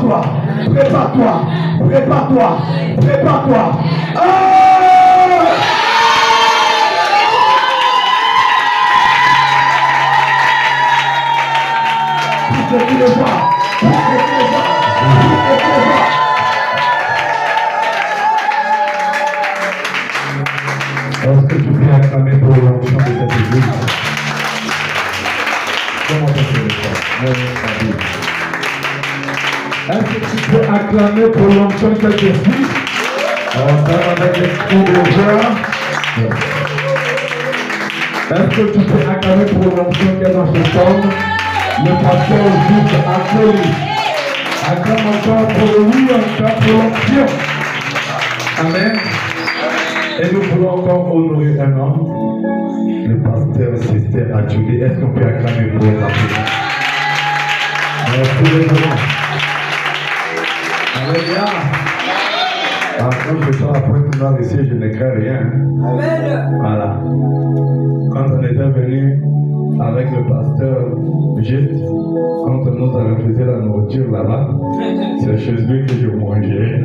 Prépare-toi. Prépare-toi. Prépare-toi. Prépare-toi. Est-ce que tu peux acclamer pour l'onction de cette église? Comment ça se fait? Est-ce que tu peux acclamer pour l'onction de cette église? On va avec les coups de joie. Est-ce que tu peux acclamer pour l'onction qui est dans ce temps? Le pasteur Jude acclame. Acclame encore pour le oui, encore pour l'onction. Amen. Et nous voulons encore honorer un homme, le pasteur Sister Adjoubi. Est-ce qu'on peut acclamer pour la prière? Merci les gens. Alléluia. Quand je sors après tout dans ici, je ne crains rien. Amen. Voilà. Quand on était venu avec le pasteur Juste, quand on nous avait fait la nourriture là-bas, c'est chez lui que je mangeais.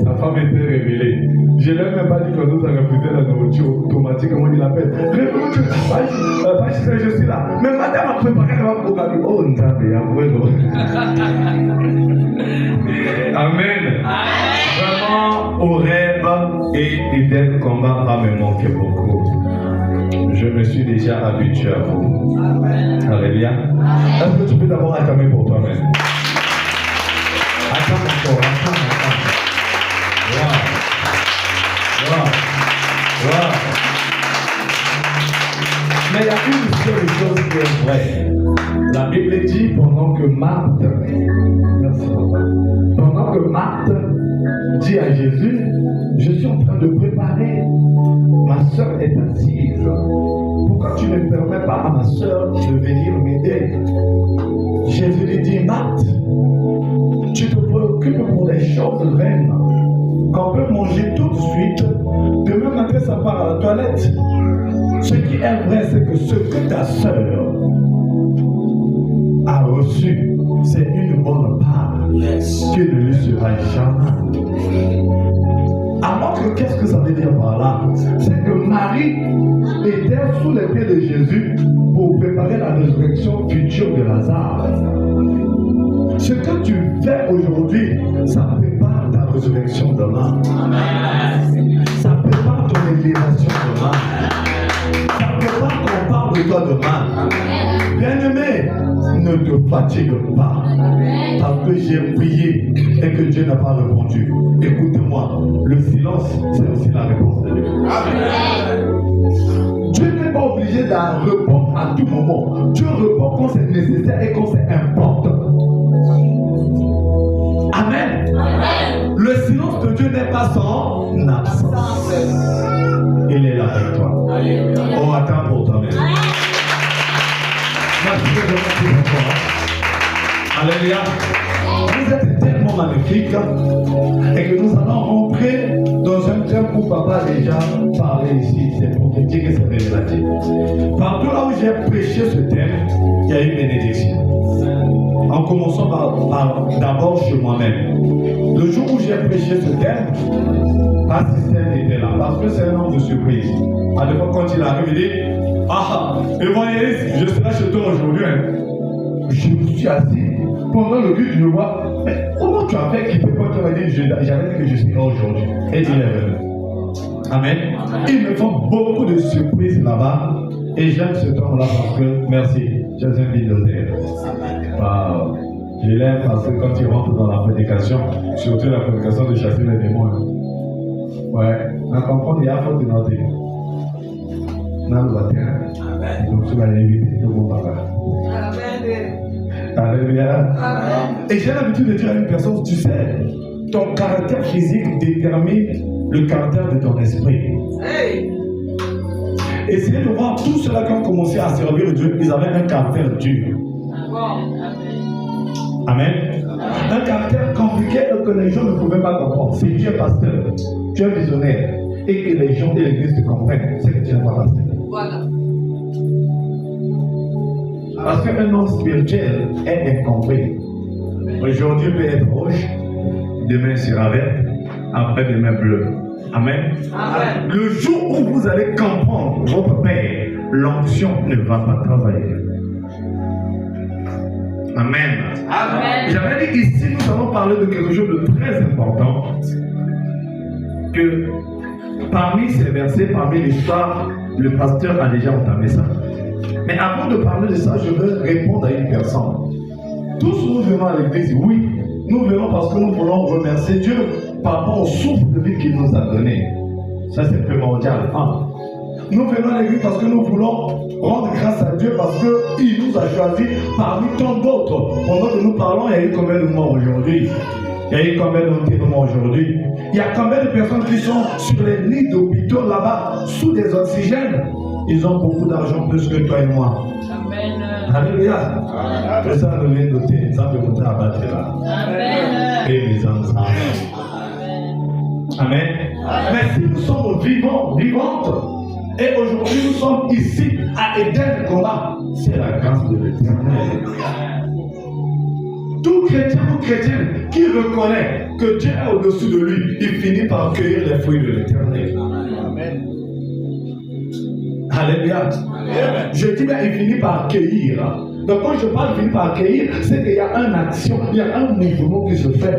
Sa femme était révélée. Je ne l'ai même pas dit qu'on nous a refusé la nourriture automatiquement, il appelle. Je suis là. Mais madame a préparé la programme. Oh, Nzabé, Amen. Vraiment, au rêve et Eden combat va me manquer beaucoup. Je me suis déjà habitué à vous. Alléluia. Est-ce que tu peux d'abord acclamer pour toi-même? Acclame encore, acclame. Wow. Mais il y a une seule chose qui est vraie. La Bible dit pendant que Marthe, dit à Jésus, je suis en train de préparer, ma soeur est assise. Pourquoi tu ne permets pas à ma soeur de venir m'aider? Jésus lui dit, Marthe, tu te préoccupes pour les choses vaines qu'on peut manger tout de suite. Demain matin, ça part à la toilette. Ce qui est vrai, c'est que ce que ta soeur a reçu, c'est une bonne part qui ne lui sera jamais. Alors que qu'est-ce que ça veut dire par là? C'est que Marie était sous les pieds de Jésus pour préparer la résurrection future de Lazare. Ce que tu fais aujourd'hui, ça prépare ta résurrection demain. Ça prépare ton élévation demain. Ça prépare qu'on parle de toi demain. Bien-aimé, ne te fatigue pas. Parce que j'ai prié et que Dieu n'a pas répondu. Écoute-moi, le silence, c'est aussi la réponse de Dieu. Dieu n'est pas obligé d'en répondre à tout moment. Dieu répond quand c'est nécessaire et quand c'est important. Amen. Le silence de Dieu n'est pas son absence. Il est là avec toi. Oh, attends pour toi-même. Merci de votre temps. Alléluia. Vous êtes tellement magnifiques et que nous allons rentrer dans un thème où papa a déjà parlé ici. C'est prophétique et c'est révélatif. Partout là où j'ai prêché ce thème, il y a une bénédiction. En commençant par d'abord chez moi-même. Le jour où j'ai prêché ce thème, Pasteur était là parce que c'est un homme de surprise. À l'époque, quand il arrive, il dit, ah, évangéliste, je serai chez toi aujourd'hui. Je me suis assis. Pendant le culte, je me vois, mais comment tu as fait quitter quand tu m'as dit, j'avais dit que je suis là aujourd'hui. Et il est venu. Amen. Ils me font beaucoup de surprises là-bas. Et j'aime ce temps-là parce que, merci, j'ai un millionnaire. Wow. Je l'aime parce que quand il rentre dans la prédication, surtout la prédication de chasser les démons. Ouais, on comprend, il y a faute de notre dans le matin. Donc, tu vas l'éviter, tout le monde va faire. Alléluia. Et j'ai l'habitude de dire à une personne, tu sais, ton caractère physique détermine le caractère de ton esprit. Hey. Essayez de voir tous ceux-là qui ont commencé à servir Dieu, ils avaient un caractère dur. Amen. Un caractère compliqué que les gens ne pouvaient pas comprendre. Si tu es pasteur, tu es visionnaire, et que les gens de l'église te comprennent, c'est que tu n'es pas pasteur. Voilà. Parce qu'un homme spirituel est incompris. Aujourd'hui peut être rouge, demain sera vert, après-demain bleu. Amen. Amen. Le jour où vous allez comprendre votre Père, l'onction ne va pas travailler. Amen. Amen. J'avais dit ici, nous allons parler de quelque chose de très important. Que parmi ces versets, parmi l'histoire, le pasteur a déjà entamé ça. Mais avant de parler de ça, je veux répondre à une personne. Tous nous venons à l'église, oui. Nous venons parce que nous voulons remercier Dieu par rapport au souffle de vie qu'il nous a donné. Ça, c'est primordial. Nous venons à l'église parce que nous voulons rendre grâce à Dieu parce qu'il nous a choisis parmi tant d'autres. Pendant que nous parlons, il y a eu combien de morts aujourd'hui? Il y a eu combien d'enterrements aujourd'hui? Il y a combien de personnes qui sont sur les lits d'hôpitaux là-bas, sous des oxygènes? Ils ont beaucoup d'argent plus que toi et moi. Amen. Alléluia. Que ça nous vient noter, ça peut monter à battre là. Amen. Et les enfants. Amen. Mais si nous sommes vivants, vivantes, et aujourd'hui nous sommes ici à Éden combat, c'est la grâce de l'Éternel. Tout chrétien ou chrétienne qui reconnaît que Dieu est au-dessus de lui, il finit par cueillir les fruits de l'Éternel. Amen. Alléluia. Je dis bien, il finit par cueillir. Donc quand je parle de finir par cueillir, c'est qu'il y a une action, il y a un mouvement qui se fait.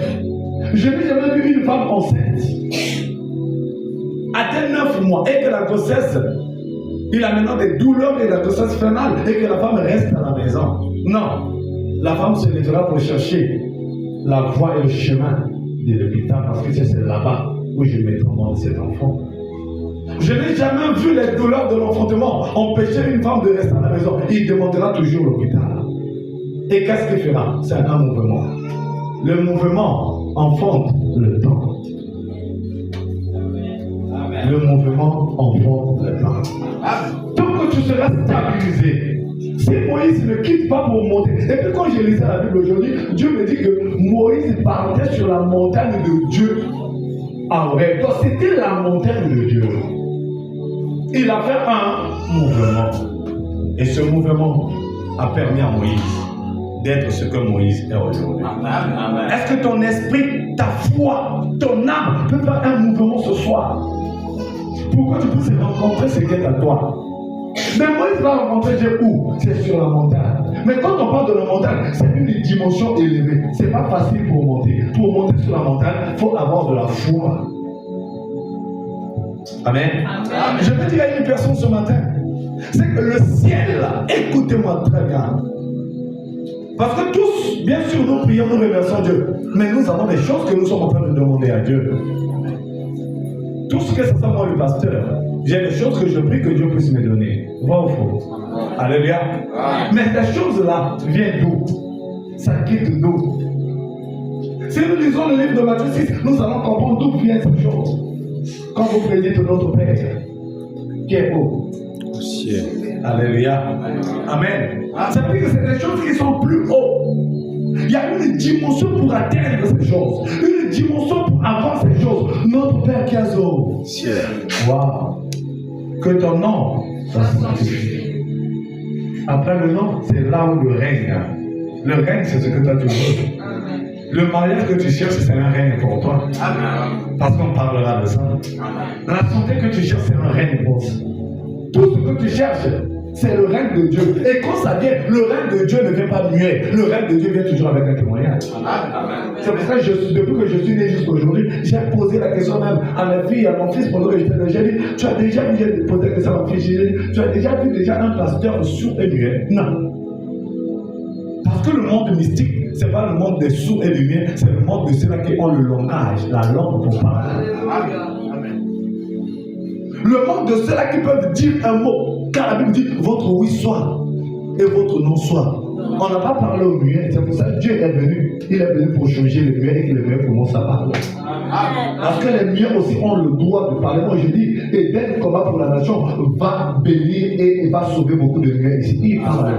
Je n'ai jamais vu une femme enceinte atteint 9 mois et que la grossesse, il a maintenant des douleurs et la grossesse finale et que la femme reste à la maison. Non. La femme se lèvera pour chercher la voie et le chemin de l'hôpital parce que c'est là-bas où je mettrai au monde cet enfant. Je n'ai jamais vu les douleurs de l'enfantement empêcher une femme de rester à la maison. Il demandera toujours l'hôpital. Et qu'est-ce qu'il fera? C'est un mouvement. Le mouvement enfante le temps. Le mouvement enfante le temps. Tant que tu seras stabilisé, si Moïse ne quitte pas pour monter, et puis quand je lisais la Bible aujourd'hui, Dieu me dit que Moïse partait sur la montagne de Dieu en rêve. Donc c'était la montagne de Dieu. Il a fait un mouvement. Et ce mouvement a permis à Moïse d'être ce que Moïse est aujourd'hui. Est-ce que ton esprit, ta foi, ton âme peut faire un mouvement ce soir? Pourquoi tu peux rencontrer ce qui est à toi? Mais Moïse va rencontrer Dieu où? C'est sur la montagne. Mais quand on parle de la montagne, c'est une dimension élevée. C'est pas facile pour monter. Pour monter sur la montagne, il faut avoir de la foi. Amen. Amen. Je peux dire à une personne ce matin, c'est que le ciel, écoutez-moi très bien. Parce que tous, bien sûr, nous prions, nous remercions Dieu. Mais nous avons des choses que nous sommes en train de demander à Dieu. Tout ce que ça sent moi le pasteur, j'ai des choses que je prie que Dieu puisse me donner. Vrai ou faux? Alléluia. Mais ces choses-là viennent d'où? Ça quitte d'où? Si nous lisons le livre de Matthieu 6, nous allons comprendre d'où viennent ces choses. Quand vous prédisez de notre Père, qui est haut? Au ciel. Alléluia. Amen. Ça veut dire que c'est des choses qui sont plus hautes. Il y a une dimension pour atteindre ces choses. Une dimension pour avoir ces choses. Notre Père qui est au ciel. Waouh. Que ton nom soit sanctifié. Après le nom, c'est là où le règne. Le règne, c'est ce que toi tu veux. Le mariage que tu cherches, c'est un règne pour toi. Parce qu'on parlera de ça. La santé que tu cherches, c'est un règne pour toi. Tout ce que tu cherches, c'est le règne de Dieu. Et quand ça vient, le règne de Dieu ne vient pas muet. Le règne de Dieu vient toujours avec un témoignage. C'est pour ça que depuis que je suis né jusqu'à aujourd'hui, j'ai posé la question même à ma fille, à mon fils, pendant que j'étais là. J'ai dit, tu as déjà vu, j'ai posé la question à ma fille, j'ai dit, tu as déjà vu un pasteur sourd et muet? Non. Parce que le monde mystique, ce n'est pas le monde des sourds et du muets, c'est le monde de ceux-là qui ont le langage, la langue pour parler. Le monde de ceux-là qui peuvent dire un mot. Car la Bible dit, votre oui soit et votre non soit. On n'a pas parlé au muet, c'est pour ça que Dieu est venu. Il est venu pour changer le muet et que le muet commence à parler. Parce que les muets aussi ont le droit de parler. Moi je dis, et dès le combat pour la nation va bénir et va sauver beaucoup de muets ici. Il parle.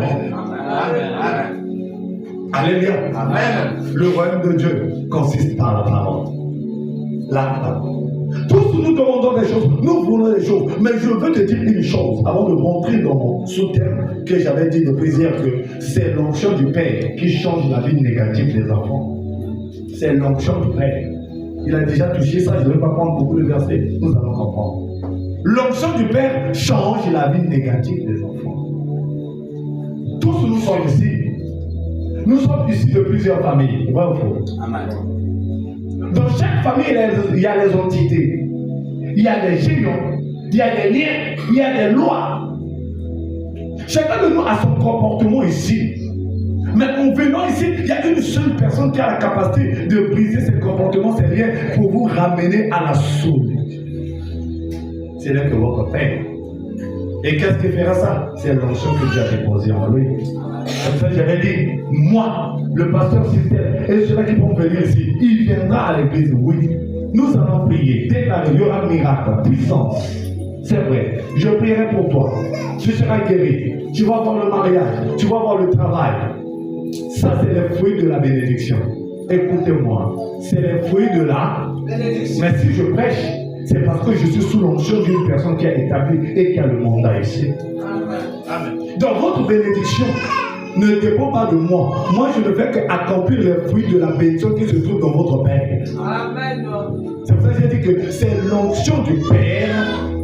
Alléluia. Amen. Le royaume de Dieu consiste par la parole. La parole. Tous nous demandons des choses, nous voulons des choses. Mais je veux te dire une chose, avant de rentrer dans mon sous-thème que j'avais dit de plaisir, que c'est l'onction du Père qui change la vie négative des enfants. C'est l'onction du Père. Il a déjà touché ça, je ne vais pas prendre beaucoup de versets, nous allons comprendre. L'onction du Père change la vie négative des enfants. Tous nous sommes ici. Nous sommes ici de plusieurs familles. Vrai ou faux? Amen. Dans chaque famille, il y a les entités. Il y a des géants. Il y a des liens. Il y a des lois. Chacun de nous a son comportement ici. Mais en venant ici, il y a une seule personne qui a la capacité de briser ses comportements, ses liens, pour vous ramener à la source. C'est là que votre Père. Et qu'est-ce qui fera ça? C'est l'onction que Dieu a déposée en lui. Comme ça, j'avais dit, moi, le pasteur Système, et ceux-là qui vont venir ici, il viendra à l'église, oui. Nous allons prier, déclarer, il y aura un miracle, puissance. C'est vrai, je prierai pour toi. Tu seras guéri. Tu vas voir le mariage, tu vas voir le travail. Ça, c'est les fruits de la bénédiction. Écoutez-moi, c'est les fruits de la bénédiction. Mais si je prêche, c'est parce que je suis sous l'onction d'une personne qui a établi et qui a le mandat ici. Amen. Dans votre bénédiction, ne dépend pas de moi. Moi, je ne fais qu'accomplir les fruits de la bénédiction qui se trouve dans votre Père. Amen. C'est pour ça que j'ai dit que c'est l'onction du Père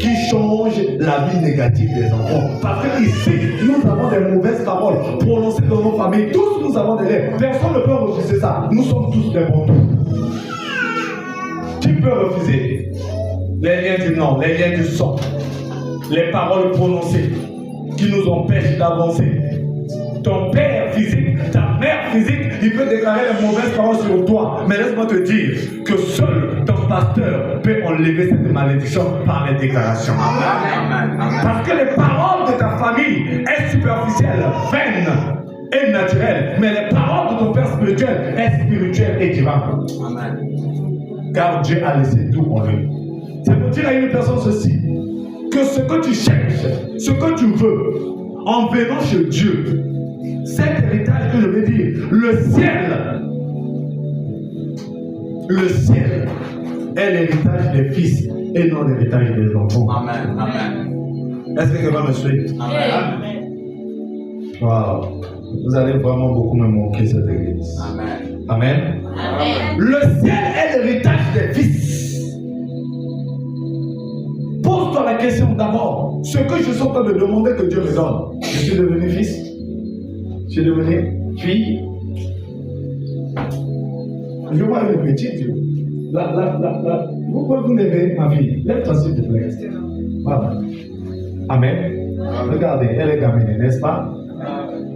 qui change la vie négative des enfants. Parce que ici, nous avons des mauvaises paroles prononcées dans nos familles. Tous nous avons des rêves. Personne ne peut refuser ça. Nous sommes tous des bons. Qui peut refuser? Les liens du nom, les liens du sang, les paroles prononcées qui nous empêchent d'avancer. Ton père physique, ta mère physique, il peut déclarer les mauvaises paroles sur toi. Mais laisse-moi te dire que seul ton pasteur peut enlever cette malédiction par les déclarations. Amen. Parce que les paroles de ta famille est superficielle, vaine et naturelle. Mais les paroles de ton père spirituel est spirituel et divin. Amen. Car Dieu a laissé tout en lui. C'est pour dire à une personne ceci, que ce que tu cherches, ce que tu veux, en venant chez Dieu, cet héritage que je veux dire, le ciel est l'héritage des fils et non l'héritage des enfants. Amen. Amen. Est-ce que quelqu'un me suit? Amen. Wow. Vous allez vraiment beaucoup me manquer cette église. Amen. Amen. Amen. Le ciel est l'héritage des fils. Pose-toi la question d'abord. Ce que je suis en train de demander que Dieu me donne. Je suis devenu fils. Je suis devenu fille. Je vois une petite. Là. Vous pouvez vous lever, ma fille. Lève-toi s'il te plaît. Voilà. Amen. Regardez, elle est gamine, n'est-ce pas?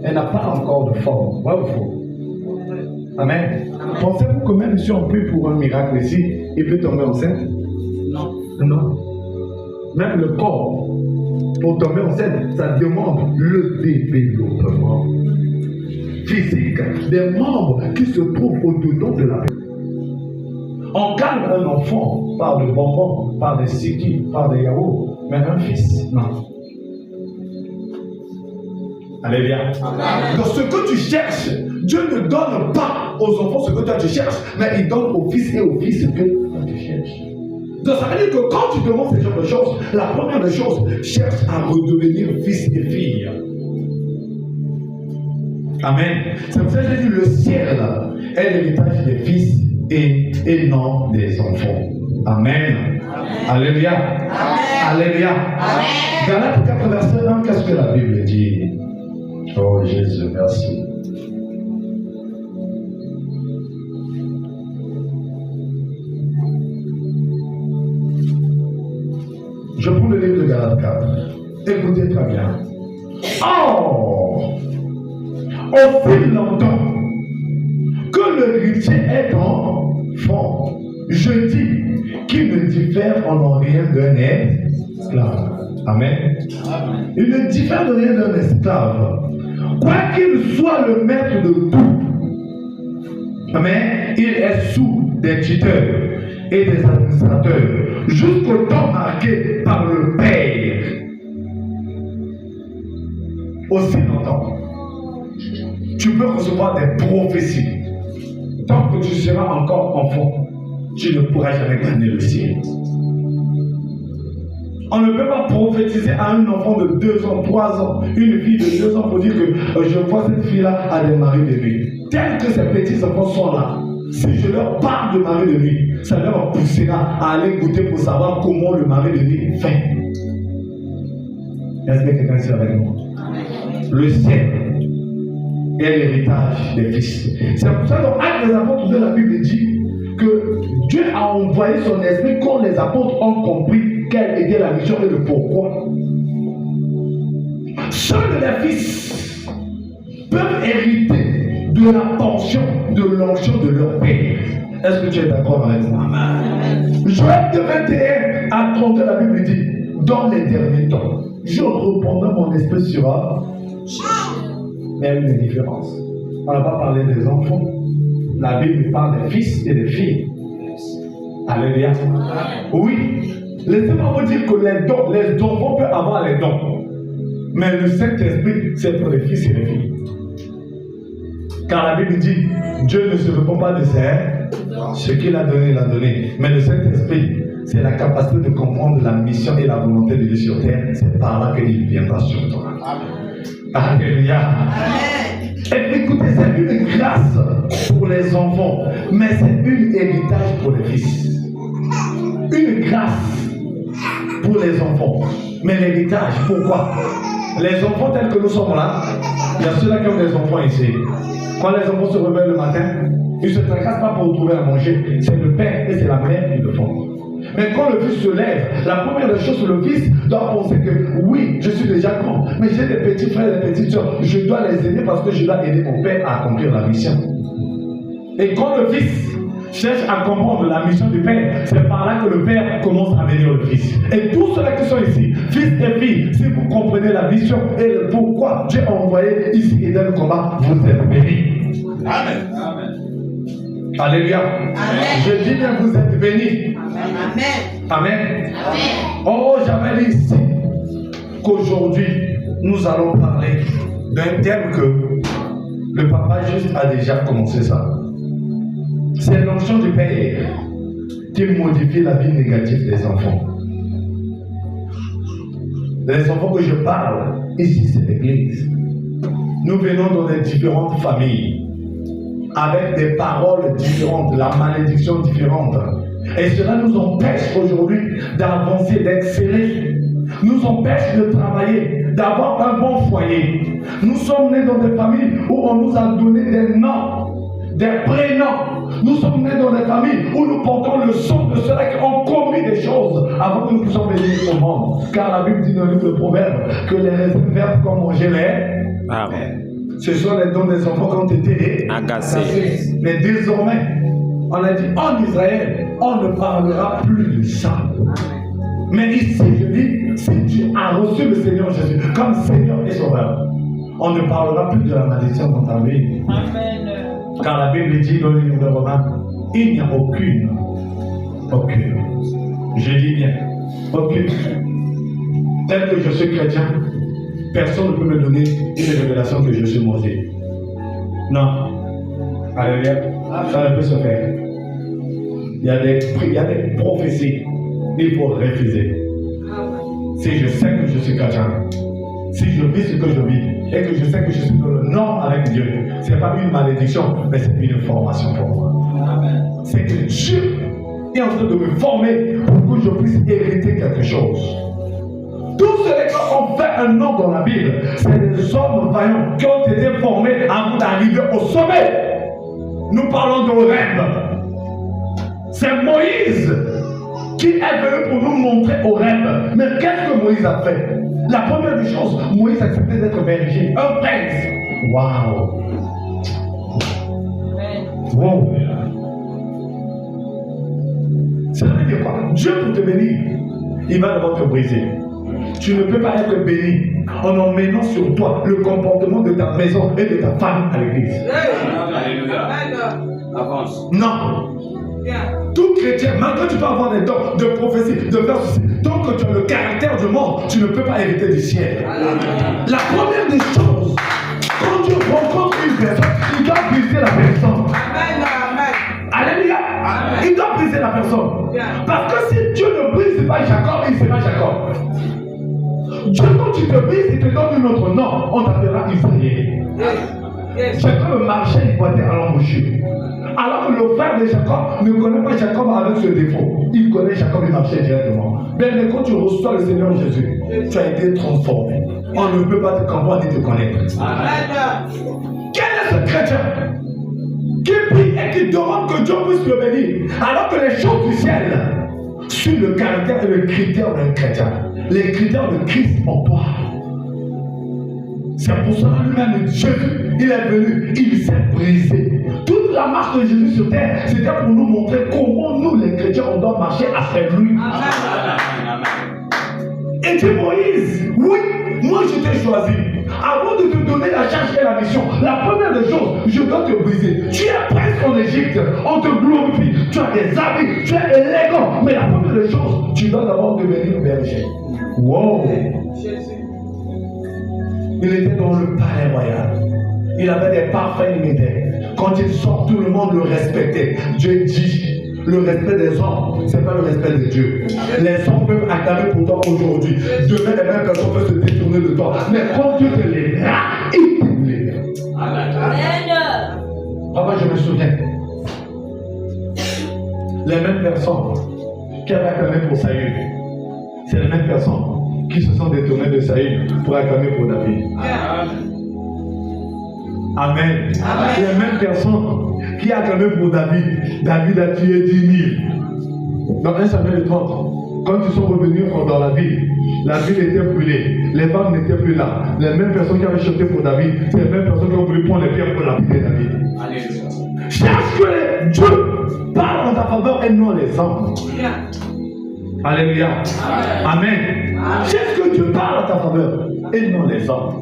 Elle n'a pas encore de forme. Voilà. Amen. Pensez-vous que même si on prie pour un miracle ici, il peut tomber enceinte? Non. Même le corps, pour tomber enceinte, ça demande le développement physique des membres qui se trouvent au-dedans de la personne. On calme un enfant par des bonbons, par des siki, par des yaourts, mais un fils, non. Alléluia. Donc ce que tu cherches, Dieu ne donne pas aux enfants ce que toi tu cherches, mais il donne aux fils et aux filles ce que toi tu cherches. Donc ça veut dire que quand tu demandes ce genre de choses, la première des choses, cherche à redevenir fils et fille. Amen. C'est pour ça que j'ai dit le ciel est l'héritage des fils et non des enfants. Amen. Alléluia. Alléluia. Galates 4, verset 1, qu'est-ce que la Bible dit? Oh Jésus, merci. Je prends le livre de Galates 4. Écoutez très bien. Oh! Aussi longtemps que l'héritier est enfant, je dis qu'il ne diffère en rien d'un esclave. Amen. Il ne diffère de rien d'un esclave. Quoi qu'il soit le maître de tout, amen, il est sous des tuteurs et des administrateurs jusqu'au temps marqué par le Père. Aussi longtemps, tu peux recevoir des prophéties. Tant que tu seras encore enfant, tu ne pourras jamais gagner le ciel. On ne peut pas prophétiser à un enfant de 2 ans, 3 ans, une fille de 2 ans pour dire que je vois cette fille-là à des maris de nuit. Tel que ces petits enfants sont là, si je leur parle de mari de nuit, ça leur poussera à aller goûter pour savoir comment le mari de nuit fait. Est-ce que quelqu'un est avec moi? Le ciel est l'héritage des fils. C'est pour ça que dans Actes des Apôtres, la Bible dit que Dieu a envoyé son esprit quand les apôtres ont compris quelle était la mission et le pourquoi. Seuls les fils peuvent hériter de la pension, de l'onction de leur père. Est-ce que tu es d'accord avec ça? Joël de 21 à 30, la Bible dit, dans les derniers temps, je répandrai mon esprit sur eux. Mais il y a une différence. On n'a pas parlé des enfants. La Bible parle des fils et des filles. Alléluia. Oui. Laissez-moi vous dire que les enfants peuvent avoir les dons. Mais le Saint-Esprit, c'est pour les fils et les filles. Car la Bible dit, Dieu ne se répond pas de ce qu'il a donné, il a donné. Mais le Saint-Esprit, c'est la capacité de comprendre la mission et la volonté de Dieu sur terre. C'est par là qu'il viendra sur toi. Alléluia. Et écoutez, c'est une grâce pour les enfants, mais c'est un héritage pour les fils. Une grâce pour les enfants, mais l'héritage, pourquoi? Les enfants tels que nous sommes là, il y a ceux-là qui ont des enfants ici. Quand les enfants se réveillent le matin, ils ne se tracassent pas pour trouver à manger. C'est le père et c'est la mère qui le font. Mais quand le fils se lève, la première des choses, le fils doit penser que oui, je suis déjà grand, mais j'ai des petits frères et des petites soeurs, je dois les aider parce que je dois aider mon père à accomplir la mission. Et quand le fils cherche à comprendre la mission du père, c'est par là que le père commence à bénir le fils. Et tous ceux-là qui sont ici, fils et filles, si vous comprenez la vision et le pourquoi Dieu a envoyé ici et dans le combat, vous êtes bénis. Amen. Amen. Alléluia. Amen. Je dis bien, vous êtes bénis. Amen. Amen. Amen. Oh, j'avais dit ici qu'aujourd'hui, nous allons parler d'un thème que le papa juste a déjà commencé ça. C'est l'onction du Père qui modifie la vie négative des enfants. Les enfants que je parle, ici c'est l'église. Nous venons dans des différentes familles, avec des paroles différentes, la malédiction différente. Et cela nous empêche aujourd'hui d'avancer, d'exceller. Nous empêche de travailler, d'avoir un bon foyer. Nous sommes nés dans des familles où on nous a donné des noms, des prénoms. Nous sommes nés dans des familles où nous portons le sang de ceux-là qui ont commis des choses avant que nous puissions venir au monde. Car la Bible dit dans le livre de Proverbes que les raisins verts qu'on mangeait les... Amen. Ce sont les dons des enfants qui ont été agacés. Mais désormais, on a dit en Israël, on ne parlera plus de ça. Mais ici, je dis, si tu as reçu le Seigneur Jésus comme Seigneur et Sauveur, on ne parlera plus de la malédiction dans ta vie. Amen. Car la Bible dit dans le livre de Romains, il n'y a aucune, je dis bien, aucune. Tel que je suis chrétien, personne ne peut me donner une révélation que je suis maudit. Non. Alléluia. Ça ne peut se faire. Il y a des prophéties. Il faut refuser. Si je sais que je suis chrétien, si je vis ce que je vis, et que je sais que je suis dans le nom avec Dieu, ce n'est pas une malédiction, mais c'est une formation pour moi. C'est que Dieu est en train de me former pour que je puisse hériter quelque chose. Tous ceux qui ont fait un nom dans la Bible, c'est des hommes vaillants qui ont été formés avant d'arriver au sommet. Nous parlons d'Horeb. C'est Moïse qui est venu pour nous montrer Horeb. Mais qu'est-ce que Moïse a fait? La première des choses, Moïse a accepté d'être berger, un prince. Waouh! Wow! Ça veut dire quoi? Dieu pour te bénir, il va devoir te briser. Tu ne peux pas être béni en emmenant sur toi le comportement de ta maison et de ta famille à l'église. Alléluia. Avance. Non. Tout chrétien, malgré tu peux avoir des dons de prophétie, de faire ceci, tant que tu as le caractère du monde, tu ne peux pas hériter du ciel. La première des choses, quand tu rencontres une personne, il doit briser la personne. Alléluia. Il doit briser la personne. Parce que si Dieu ne brise pas pas Jacob, il sera Jacob. Dieu, quand tu te brises, il te donne un autre nom. On t'appellera Israël. Jacob marchait, il boitait à l'embouchure. Alors que le frère de Jacob ne connaît pas Jacob avec ce défaut. Il connaît Jacob, il marchait directement. Mais quand tu reçois le Seigneur Jésus, tu as été transformé. On ne peut pas te comprendre ni te connaître. Quel est ce chrétien qui prie et qui demande que Dieu puisse le bénir, alors que les choses du ciel suivent le caractère et le critère d'un chrétien, les critères de Christ en toi? C'est pour cela lui-même Jésus, il est venu, il s'est brisé. Toute la marche de Jésus sur terre, c'était pour nous montrer comment nous les chrétiens, on doit marcher après lui. Et dit Moïse, oui, moi je t'ai choisi. Avant de te donner la charge et la mission, la première des choses, je dois te briser. Tu es presque en Égypte, on te glorifie, tu as des habits, tu es élégant. Mais la première des choses, tu dois d'abord devenir berger. Wow! Il était dans le palais royal. Il avait des parfaits immédiats. Quand il sort, tout le monde le respectait. Dieu dit, le respect des hommes, ce n'est pas le respect de Dieu. Les hommes peuvent acclamer pour toi aujourd'hui. Demain, les mêmes personnes peuvent se détourner de toi. Mais quand Dieu te lèvera, il te lèvera. Amen. Papa, je me souviens. Les mêmes personnes qui avaient acclamé pour Saül, c'est les mêmes personnes qui se sont détournés de Saül pour acclamer pour David. Amen. Amen. Les mêmes personnes qui acclamaient pour David. David a tué 10 000. Dans 1 Samuel 30, quand ils sont revenus dans la ville était brûlée. Les femmes n'étaient plus là. Les mêmes personnes qui avaient chanté pour David, c'est les mêmes personnes qui ont voulu prendre les pierres pour lapider David. Alléluia. Cherche que Dieu parle en ta faveur et non les hommes. Alléluia. Amen. Cherche que Dieu parle en ta faveur et non les hommes.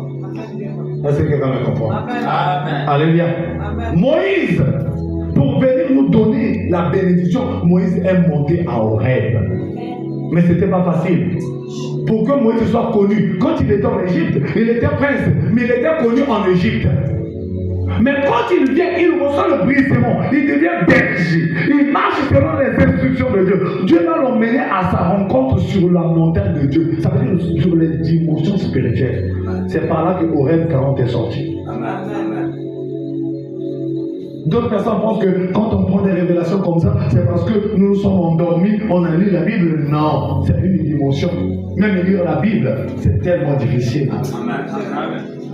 Est-ce que quelqu'un me comprend? Amen. Alléluia. Amen. Moïse, pour venir nous donner la bénédiction, Moïse est monté à Horeb. Mais ce n'était pas facile. Pour que Moïse soit connu, quand il était en Égypte, il était prince, mais il était connu en Égypte. Mais quand il vient, il reçoit le brisement, il devient berger. Il marche selon les instructions de Dieu. Dieu va l'emmener à sa rencontre sur la montagne de Dieu. Ça veut dire sur les dimensions spirituelles. C'est par là que Horeb 40 est sorti. Amen. D'autres personnes pensent que quand on prend des révélations comme ça, c'est parce que nous sommes endormis, on a lu la Bible. Non, c'est une dimension. Même lire la Bible, c'est tellement difficile. Amen.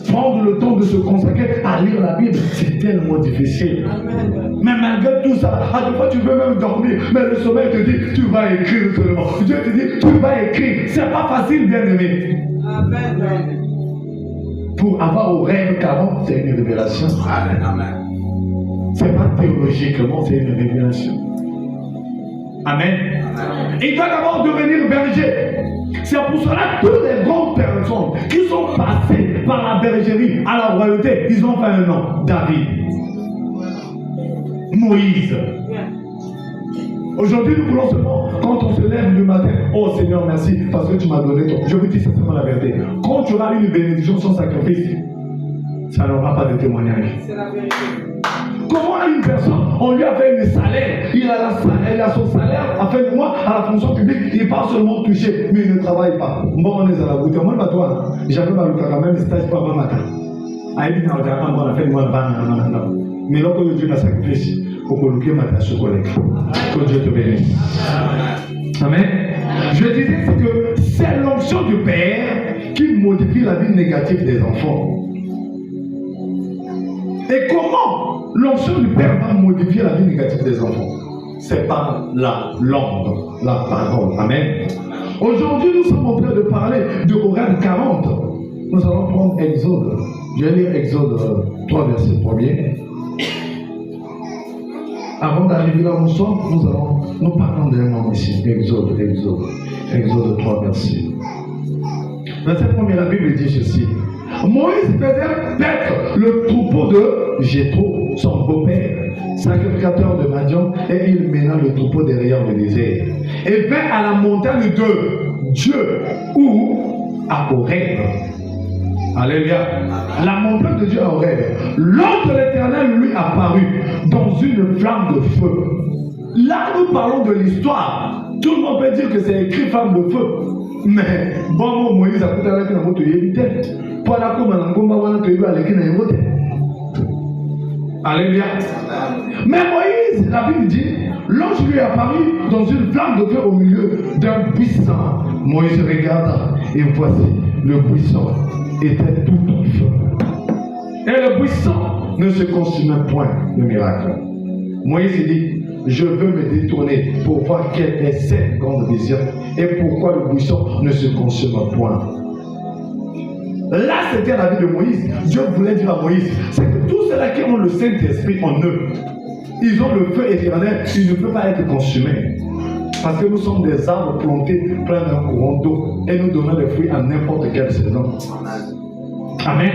Prendre le temps de se consacrer à lire la Bible, c'est tellement difficile. Amen. Mais malgré tout ça, à des fois tu veux même dormir, mais le sommeil te dit, tu vas écrire seulement. Dieu te dit, tu vas écrire. C'est pas facile, bien aimé. Amen. Pour avoir au rêve 40, c'est une révélation. Amen. C'est pas théologiquement, c'est une révélation. Amen. Amen. Il doit d'abord devenir berger. C'est pour cela que toutes les grandes personnes qui sont passées par la bergerie à la royauté, ils ont fait un nom. David, Moïse. Aujourd'hui, nous voulons seulement, quand on se lève le matin, oh Seigneur, merci, parce que tu m'as donné ton. Je vous dis sincèrement la vérité. Quand tu auras une bénédiction sans sacrifice, ça n'aura pas de témoignage. C'est la vérité. Comment une personne, on lui a fait un salaire, il a son salaire à fin de mois à la fonction publique, il part seulement toucher, mais il ne travaille pas. Bon, on est à la route. Moi, pas toi, j'avais mal au cas même, stage pas avant matin. Aïe, on a fait moi mais là, quand Dieu m'a sacrifié, pour coloquer ma tâche au collègue. Que Dieu te bénisse. Amen. Je disais que c'est l'onction du Père qui modifie la vie négative des enfants. Et comment l'onction du Père va modifier la vie négative des enfants? C'est par la langue, la parole. Amen. Aujourd'hui, nous sommes en train de parler de Horeb 40. Nous allons prendre Exode. Je vais lire Exode 3, verset 1er. Avant d'arriver là où nous sommes, nous parlons d'un nom ici. Exode 3, verset. Verset 1er, la Bible dit ceci. Moïse faisait paître le troupeau de Jéthro, son beau-père, sacrificateur de Madian, et il mena le troupeau derrière le désert. Et vint à la montagne de Dieu, ou à Horeb. Alléluia. La montagne de Dieu à Horeb. L'ange de l'Éternel lui apparut dans une flamme de feu. Là, nous parlons de l'histoire Tout le monde peut dire que c'est écrit femme de feu. Mais bon, Moïse a coûté avec la moto éviter. Pour la coupe, on a pu aller avec la moto. Alléluia. Mais Moïse, la Bible dit, l'ange lui est apparu dans une flamme de feu au milieu d'un buisson. Moïse regarda et voici, le buisson était tout en feu. Et le buisson ne se consumait point, le miracle. Moïse dit, je veux me détourner pour voir quelle est cette grande vision et pourquoi le buisson ne se consomme point. Là, c'était la vie de Moïse. Dieu voulait dire à Moïse, c'est que tous ceux-là qui ont le Saint-Esprit en eux, ils ont le feu éternel, ils ne peuvent pas être consumés. Parce que nous sommes des arbres plantés plein d'un courant d'eau et nous donnons des fruits à n'importe quelle saison. Amen.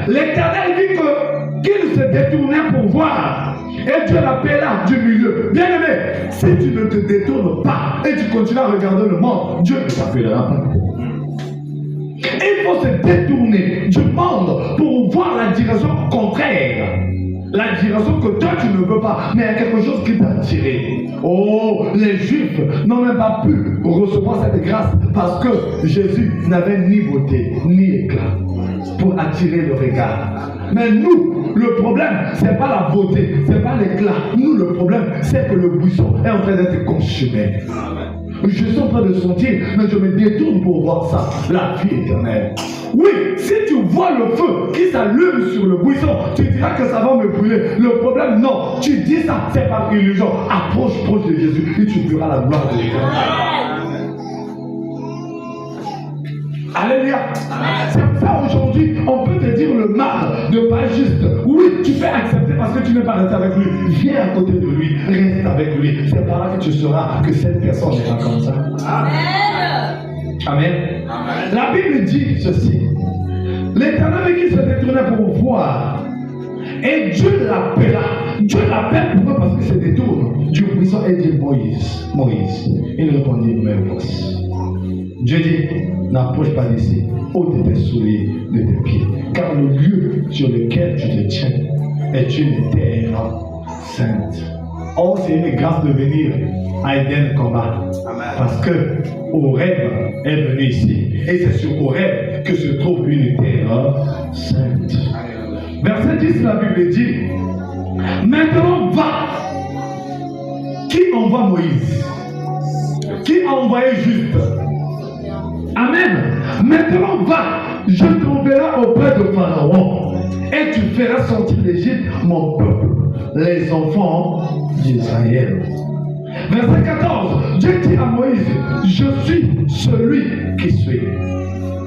L'Éternel dit qu'il se détournait pour voir. Et Dieu l'appela du milieu. Bien aimé, si tu ne te détournes pas et tu continues à regarder le monde, Dieu ne t'appellera pas. Il faut se détourner du monde pour voir la direction contraire. La direction que toi tu ne veux pas, mais il y a quelque chose qui t'a attiré. Oh, les Juifs n'ont même pas pu recevoir cette grâce parce que Jésus n'avait ni beauté, ni éclat pour attirer le regard. Mais nous, le problème, ce n'est pas la beauté, ce n'est pas l'éclat. Nous, le problème, c'est que le buisson est en train d'être consumé. Je suis en train de sentir, mais je me détourne pour voir ça, la vie éternelle. Oui, si tu vois le feu qui s'allume sur le buisson, tu diras que ça va me brûler. Le problème, non, tu dis ça, c'est par illusion. Approche proche de Jésus et tu verras la gloire de l'Éternel. Alléluia. C'est pour ça aujourd'hui, on peut te dire le mal de pas juste. Oui, tu peux accepter parce que tu n'es pas resté avec lui. Viens à côté de lui, reste avec lui. C'est par là que tu sauras que cette personne est là comme ça. Amen. Amen. La Bible dit ceci. L'Éternel qui se détournait pour voir. Et Dieu l'appela. Dieu l'appelle pourquoi? Parce qu'il se détourne. Dieu puissant et dit Moïse. Moïse. Il répondit, mais voici. Dieu dit, n'approche pas d'ici, ôte tes souliers de tes pieds, car le lieu sur lequel tu te tiens est une terre sainte. Or, c'est une grâce de venir à Eden combat. Parce que Horeb est venu ici. Et c'est sur Horeb que se trouve une terre sainte. Verset 10, la Bible dit, maintenant va. Qui envoie Moïse? Qui a envoyé juste? Amen. Maintenant va, je t'enverrai auprès de Pharaon et tu feras sortir d'Égypte mon peuple, les enfants d'Israël. Verset 14, Dieu dit à Moïse, je suis celui qui suis.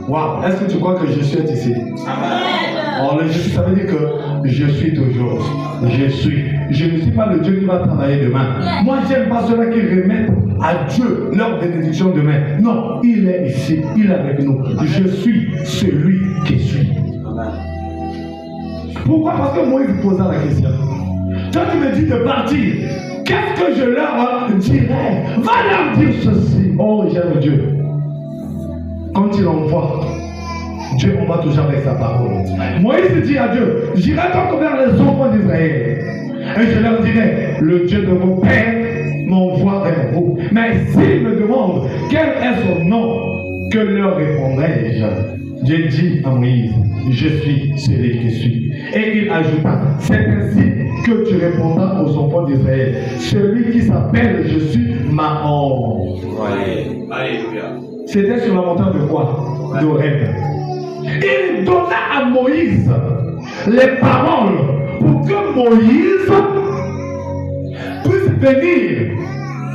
Waouh, est-ce que tu crois que je suis ici? Amen. Alors le je suis, ça veut dire que je suis toujours. Je suis. Je ne suis pas le Dieu qui va travailler demain. Moi, j'aime pas ceux-là qui remettent à Dieu leur bénédiction demain. Non, il est ici, il est avec nous. Je suis celui qui suis. Pourquoi? Parce que Moïse posa la question. Toi, tu me dis de partir. Qu'est-ce que je leur dirais? Va leur dire ceci. Oh, j'aime Dieu. Quand il envoie, Dieu envoie toujours avec sa parole. Moïse dit à Dieu, j'irai donc vers les enfants d'Israël. Et je leur dirai, le Dieu de vos pères m'envoie vers vous. Mais s'ils me demandent quel est son nom, que leur répondrai-je? Dieu dit à Moïse, je suis celui qui suis. Et il ajouta, c'est ainsi que tu répondras aux enfants d'Israël. Celui qui s'appelle je suis m'a envoyé. Alléluia. C'était sur la montagne de quoi? d'Horeb. Il donna à Moïse les paroles pour que Moïse puisse venir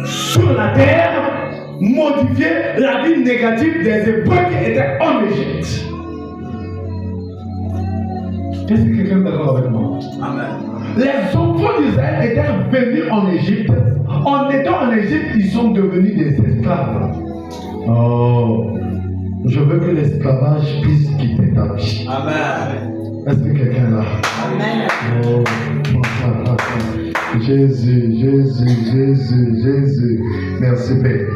sur la terre modifier la vie négative des Hébreux qui étaient en Égypte. Est-ce que quelqu'un est d'accord avec moi? Amen. Les enfants d'Israël étaient venus en Égypte. En étant en Égypte, ils sont devenus des esclaves. Oh, je veux que l'esclavage puisse quitter ta vie. Amen. Est-ce que quelqu'un est là? Amen. Oh, Jésus, Jésus, Jésus, Jésus. Merci, Père.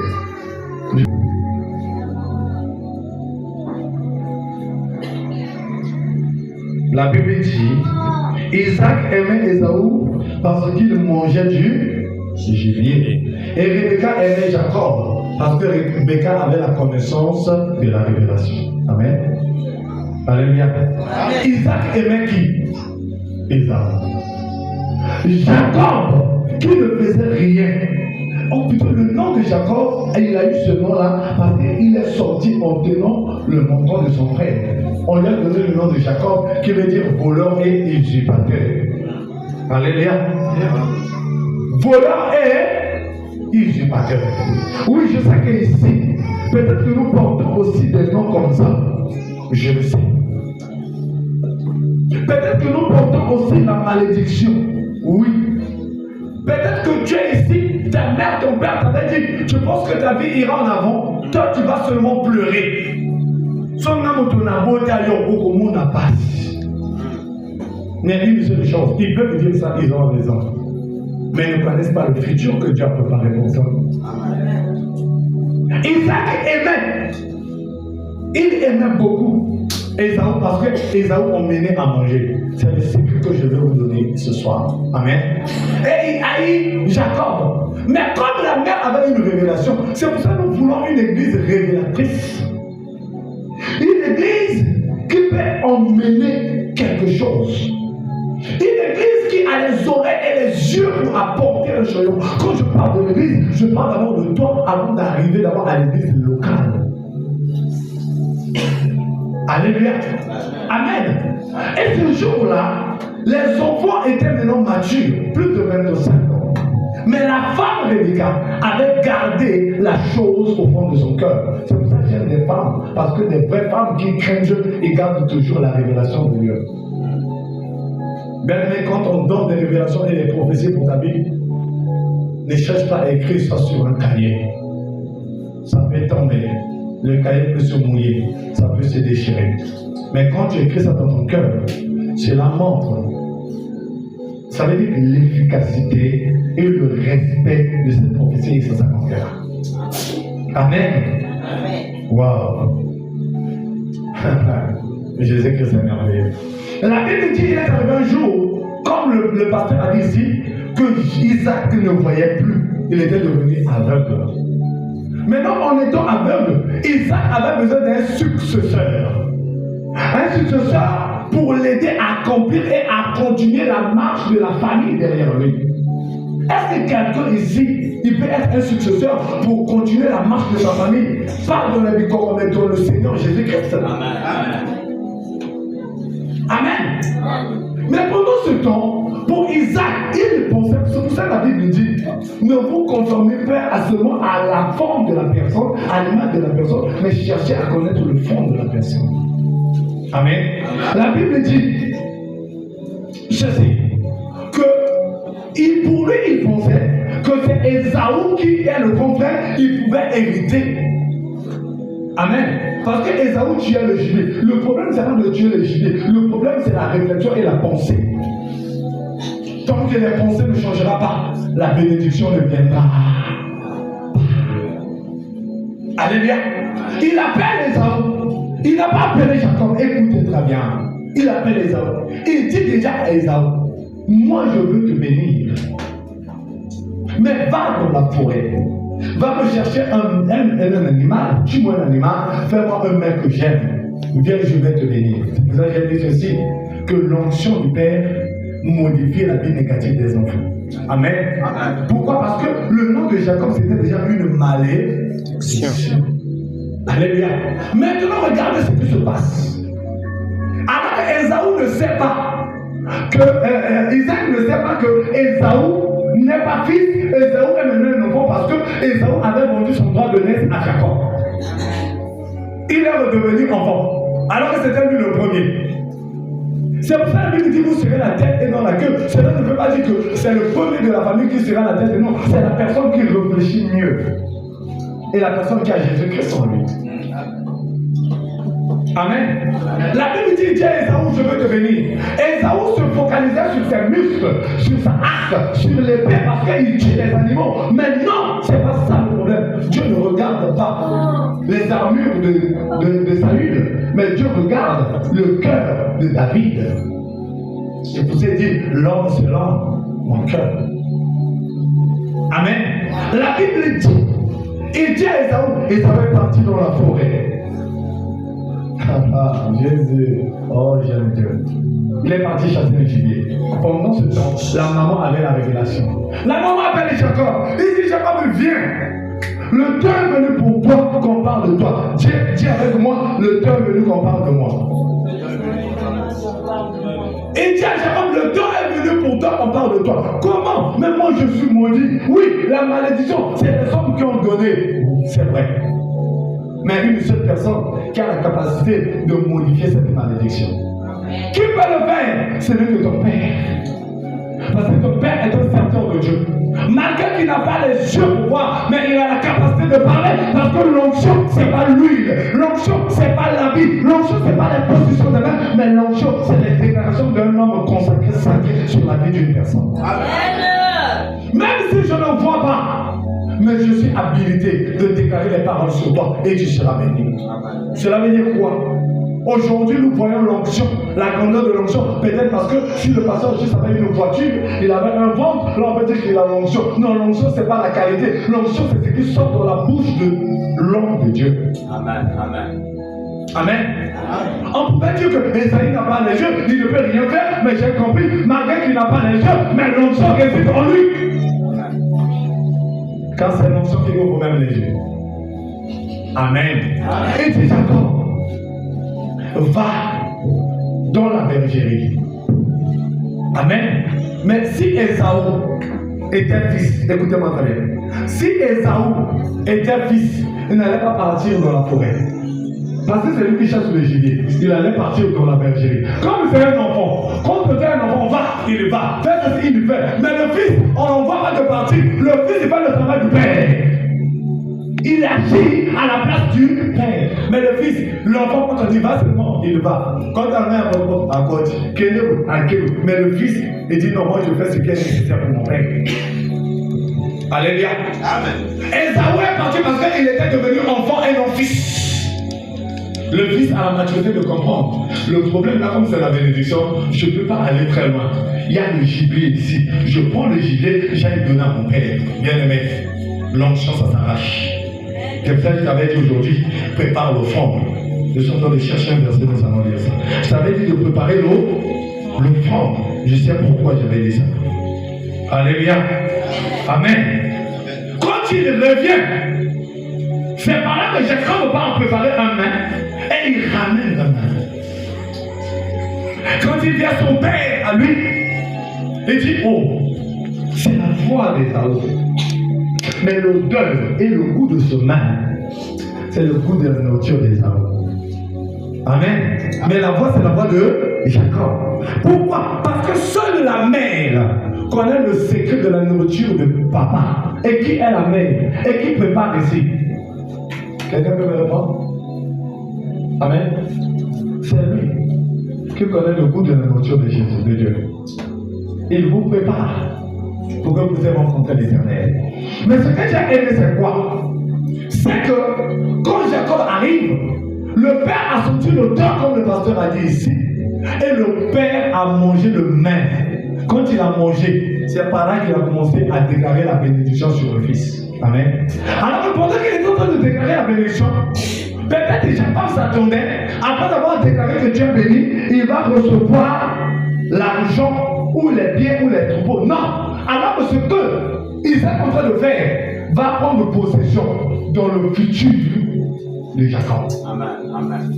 La Bible dit, Isaac aimait Ésaü parce qu'il mangeait du gibier. Et Rebecca aimait Jacob parce que Rebecca avait la connaissance de la révélation. Amen. Alléluia. Isaac aimait qui? Esaü. Jacob, qui ne faisait rien. Oh plutôt, le nom de Jacob, il a eu ce nom-là parce qu'il est sorti en tenant le menton de son frère. On lui a donné le nom de Jacob qui veut dire voleur et usurpateur. Alléluia. Voleur et usurpateur. Oui, je sais qu'ici, peut-être que nous portons aussi des noms comme ça. Je le sais. Peut-être que nous portons aussi la malédiction. Oui. Peut-être que tu es ici, ta mère, ton père t'avait dit, tu penses que ta vie ira en avant, toi tu vas seulement pleurer. Son âme ton abode à beaucoup de monde n'a pas. Mais une seule chose, ils peuvent dire ça, ils ont raison. Mais ils ne connaissent pas le futur que Dieu a préparé pour ça. Isaac aimait. Il aimait beaucoup Esaü parce que Esaü emmenait à manger. C'est le secret que je vais vous donner ce soir. Amen. Et il haït Jacob. Mais comme la mère avait une révélation, c'est pour ça que nous voulons une église révélatrice. Une église qui peut emmener quelque chose. Une église qui a les oreilles et les yeux pour apporter un chariot. Quand je parle de l'église, je parle d'abord de toi avant d'arriver d'abord à l'église locale. Alléluia. Amen. Et ce jour-là, les enfants étaient maintenant matures, plus de 25 ans. Mais la femme Rebecca avait gardé la chose au fond de son cœur. C'est pour ça que j'aime les femmes, parce que des vraies femmes qui craignent Dieu et gardent toujours la révélation de Dieu. Mais quand on donne des révélations et des prophéties pour ta vie, ne cherche pas à écrire ça sur un cahier. Ça peut tomber. Le cahier peut se mouiller, ça peut se déchirer. Mais quand tu écris ça dans ton cœur, cela montre, ça veut dire l'efficacité et le respect de cette prophétie et ça s'accomplira. Amen. Waouh. Jésus-Christ est merveilleux. La Bible dit qu'il est arrivé un jour, comme le pasteur a dit ici, que Isaac ne voyait plus. Il était devenu aveugle. Maintenant, en étant aveugle, Isaac avait besoin d'un successeur. Un successeur pour l'aider à accomplir et à continuer la marche de la famille derrière lui. Est-ce que quelqu'un ici, il peut être un successeur pour continuer la marche de sa famille? Pas dans la vie comme dans le Seigneur Jésus-Christ. Amen. Amen. Mais pendant ce temps, pour Isaac, il pensait, c'est pour ça que la Bible dit, ne vous conformez pas seulement à la forme de la personne, à l'image de la personne, mais cherchez à connaître le fond de la personne. Amen. La Bible dit, je sais, que pour lui, il pensait que c'est Esaü qui est le contraire, il pouvait hériter. Amen. Parce que Esaü tuait le gibier. Le problème, c'est pas de tuer le gibier. Le problème, c'est la réflexion et la pensée. Tant que les pensées ne changeront pas, la bénédiction ne viendra. Alléluia. Il appelle Esaü. Il n'a pas appelé Jacob. Écoutez très bien. Il appelle Esaü. Il dit déjà à Esaü, moi je veux te bénir. Mais va dans la forêt. Va me chercher un animal, tue-moi un animal, fais-moi un mec que j'aime. Viens, je vais te bénir. Vous avez dit ceci, que l'onction du Père modifie la vie négative des enfants. Amen. Amen. Pourquoi? Parce que le nom de Jacob, c'était déjà une malédiction. Alléluia. Maintenant, regardez ce qui se passe. Alors que Esaü ne sait pas, que Isaac ne sait pas que Esaü n'est pas fils, Esaü est mené un enfant parce que Esaü avait vendu son droit de naissance à Jacob. Il est redevenu enfant, alors que c'était lui le premier. C'est pour ça que la Bible dit vous serez la tête et non la queue. Cela ne veut pas dire que c'est le premier de la famille qui sera la tête et non, c'est la personne qui réfléchit mieux. Et la personne qui a Jésus-Christ en lui. Amen. La Bible dit, tiens Esaü, je veux te bénir. Esaü se focalisait sur ses muscles, sur sa hache, sur l'épée parce qu'il tue les animaux. Mais non, c'est pas ça le problème. Dieu ne regarde pas les armures de Saül, mais Dieu regarde le cœur de David. Je vous ai dit, l'homme selon mon cœur. Amen. La Bible dit, il dit à Esaü, Esaü est parti dans la forêt. Ah, Jésus, oh j'aime Dieu. Il est parti chasser le gibier. Pendant ce temps, la maman avait la révélation. La maman appelle Jacob. Il dit, Jacob, viens. Le temps est venu pour toi qu'on parle de toi. Dis avec moi, le temps est venu qu'on parle de moi. Il dit à Jacob, le temps est venu pour toi qu'on parle de toi. Comment? Mais moi je suis maudit. Oui, la malédiction, c'est les hommes qui ont donné. C'est vrai. Mais une seule personne qui a la capacité de modifier cette malédiction. Qui peut le faire? Ce n'est que ton Père. Parce que ton Père est un serviteur de Dieu. Malgré qu'il n'a pas les yeux pour voir, mais il a la capacité de parler. Parce que l'onction, ce n'est pas l'huile. L'onction, ce n'est pas l'habit. L'onction, ce n'est pas les positions de main. Mais l'onction, c'est les déclarations d'un homme consacré, sacré sur la vie d'une personne. Amen. Même si je ne vois pas, mais je suis habilité de déclarer les paroles sur toi et tu seras béni. Cela veut dire quoi? Aujourd'hui, nous voyons l'onction, la grandeur de l'onction. Peut-être parce que si le pasteur juste avait une voiture, il avait un ventre, là on peut dire qu'il a l'onction. Non, l'onction, ce n'est pas la qualité. L'onction, c'est ce qui sort de la bouche de l'homme de Dieu. Amen. Amen. Amen. On pouvait dire que Esaïe n'a pas les yeux, il ne peut rien faire, mais j'ai compris, malgré qu'il n'a pas les yeux, mais l'onction réside en lui. Quand c'est l'onction qui ouvre même les yeux. Amen. Et dit Jacob, va dans la bergerie. Amen. Mais si Esaü était fils, écoutez-moi très bien. Si Esaü était fils, il n'allait pas partir dans la forêt. Parce que c'est lui qui chasse le gibier. Il allait partir dans la bergerie. Comme c'est un enfant, quand on dit un enfant, va, il va. Fais ce qu'il fait. Mais le fils, on n'envoie pas de partir. Le fils, il fait le travail du père. Il agit à la place du père. Mais le fils, l'enfant, quand on dit va seulement, il va. Quand on met un enfant à côté, mais le fils, il dit non, moi je fais ce qui est nécessaire pour mon père. Alléluia. Amen. Esaü est parti parce qu'il était devenu enfant et non fils. Le fils a la maturité de comprendre. Le problème là, comme c'est la bénédiction, je ne peux pas aller très loin. Il y a le gibier ici. Je prends le gibier, j'aille donner à mon père. Bien aimé, l'onction ça s'arrache. Quelqu'un qui t'avait dit aujourd'hui, prépare l'offrande. Je suis en train de chercher un verset, nous allons lire ça. Je t'avais dit de préparer l'offrande. Je sais pourquoi j'avais dit ça. Alléluia. Amen. Quand il revient, c'est par là que Jacob va en préparer un main et il ramène un main. Quand il vient son père à lui, il dit, oh, c'est la voix d'Esaü. Mais l'odeur et le goût de ce main, c'est le goût de la nourriture d'Esaü. Amen. Mais la voix, c'est la voix de Jacob. Pourquoi? Parce que seule la mère connaît le secret de la nourriture de papa. Et qui est la mère? Et qui prépare ici? Quelqu'un peut me répondre? Amen. C'est lui qui connaît le goût de la nourriture de Jésus, de Dieu. Il vous prépare pour que vous ayez rencontré l'Éternel. Mais ce que j'ai aimé, c'est quoi? C'est que quand Jacob arrive, le père a sorti le temps, comme le pasteur a dit ici, et le père a mangé le main. Quand il a mangé, c'est par là qu'il a commencé à déclarer la bénédiction sur le fils. Amen. Alors pendant qu'il est en train de déclarer la bénédiction, peut-être que Jacob s'attendait, après avoir déclaré que Dieu est béni, il va recevoir l'argent ou les biens ou les troupeaux. Non. Alors ce qu'il est en train de faire va prendre possession dans le futur de Jacob. Amen. Amen.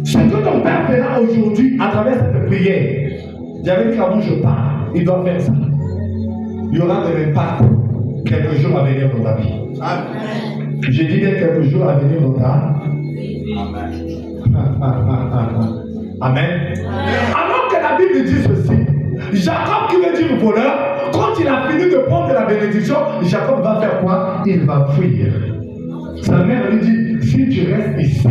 Ce que ton père fera aujourd'hui à travers cette prière, j'avais dit qu'avant je pars, il doit faire ça. Il y aura de l'impact quelques jours à venir dans ta vie. Amen. J'ai dit bien quelques jours à venir dans ta vie. Amen. Amen. Alors que la Bible dit ceci, Jacob qui veut dire voleur, quand il a fini de prendre la bénédiction, Jacob va faire quoi? Il va fuir. Sa mère lui dit, si tu restes ici,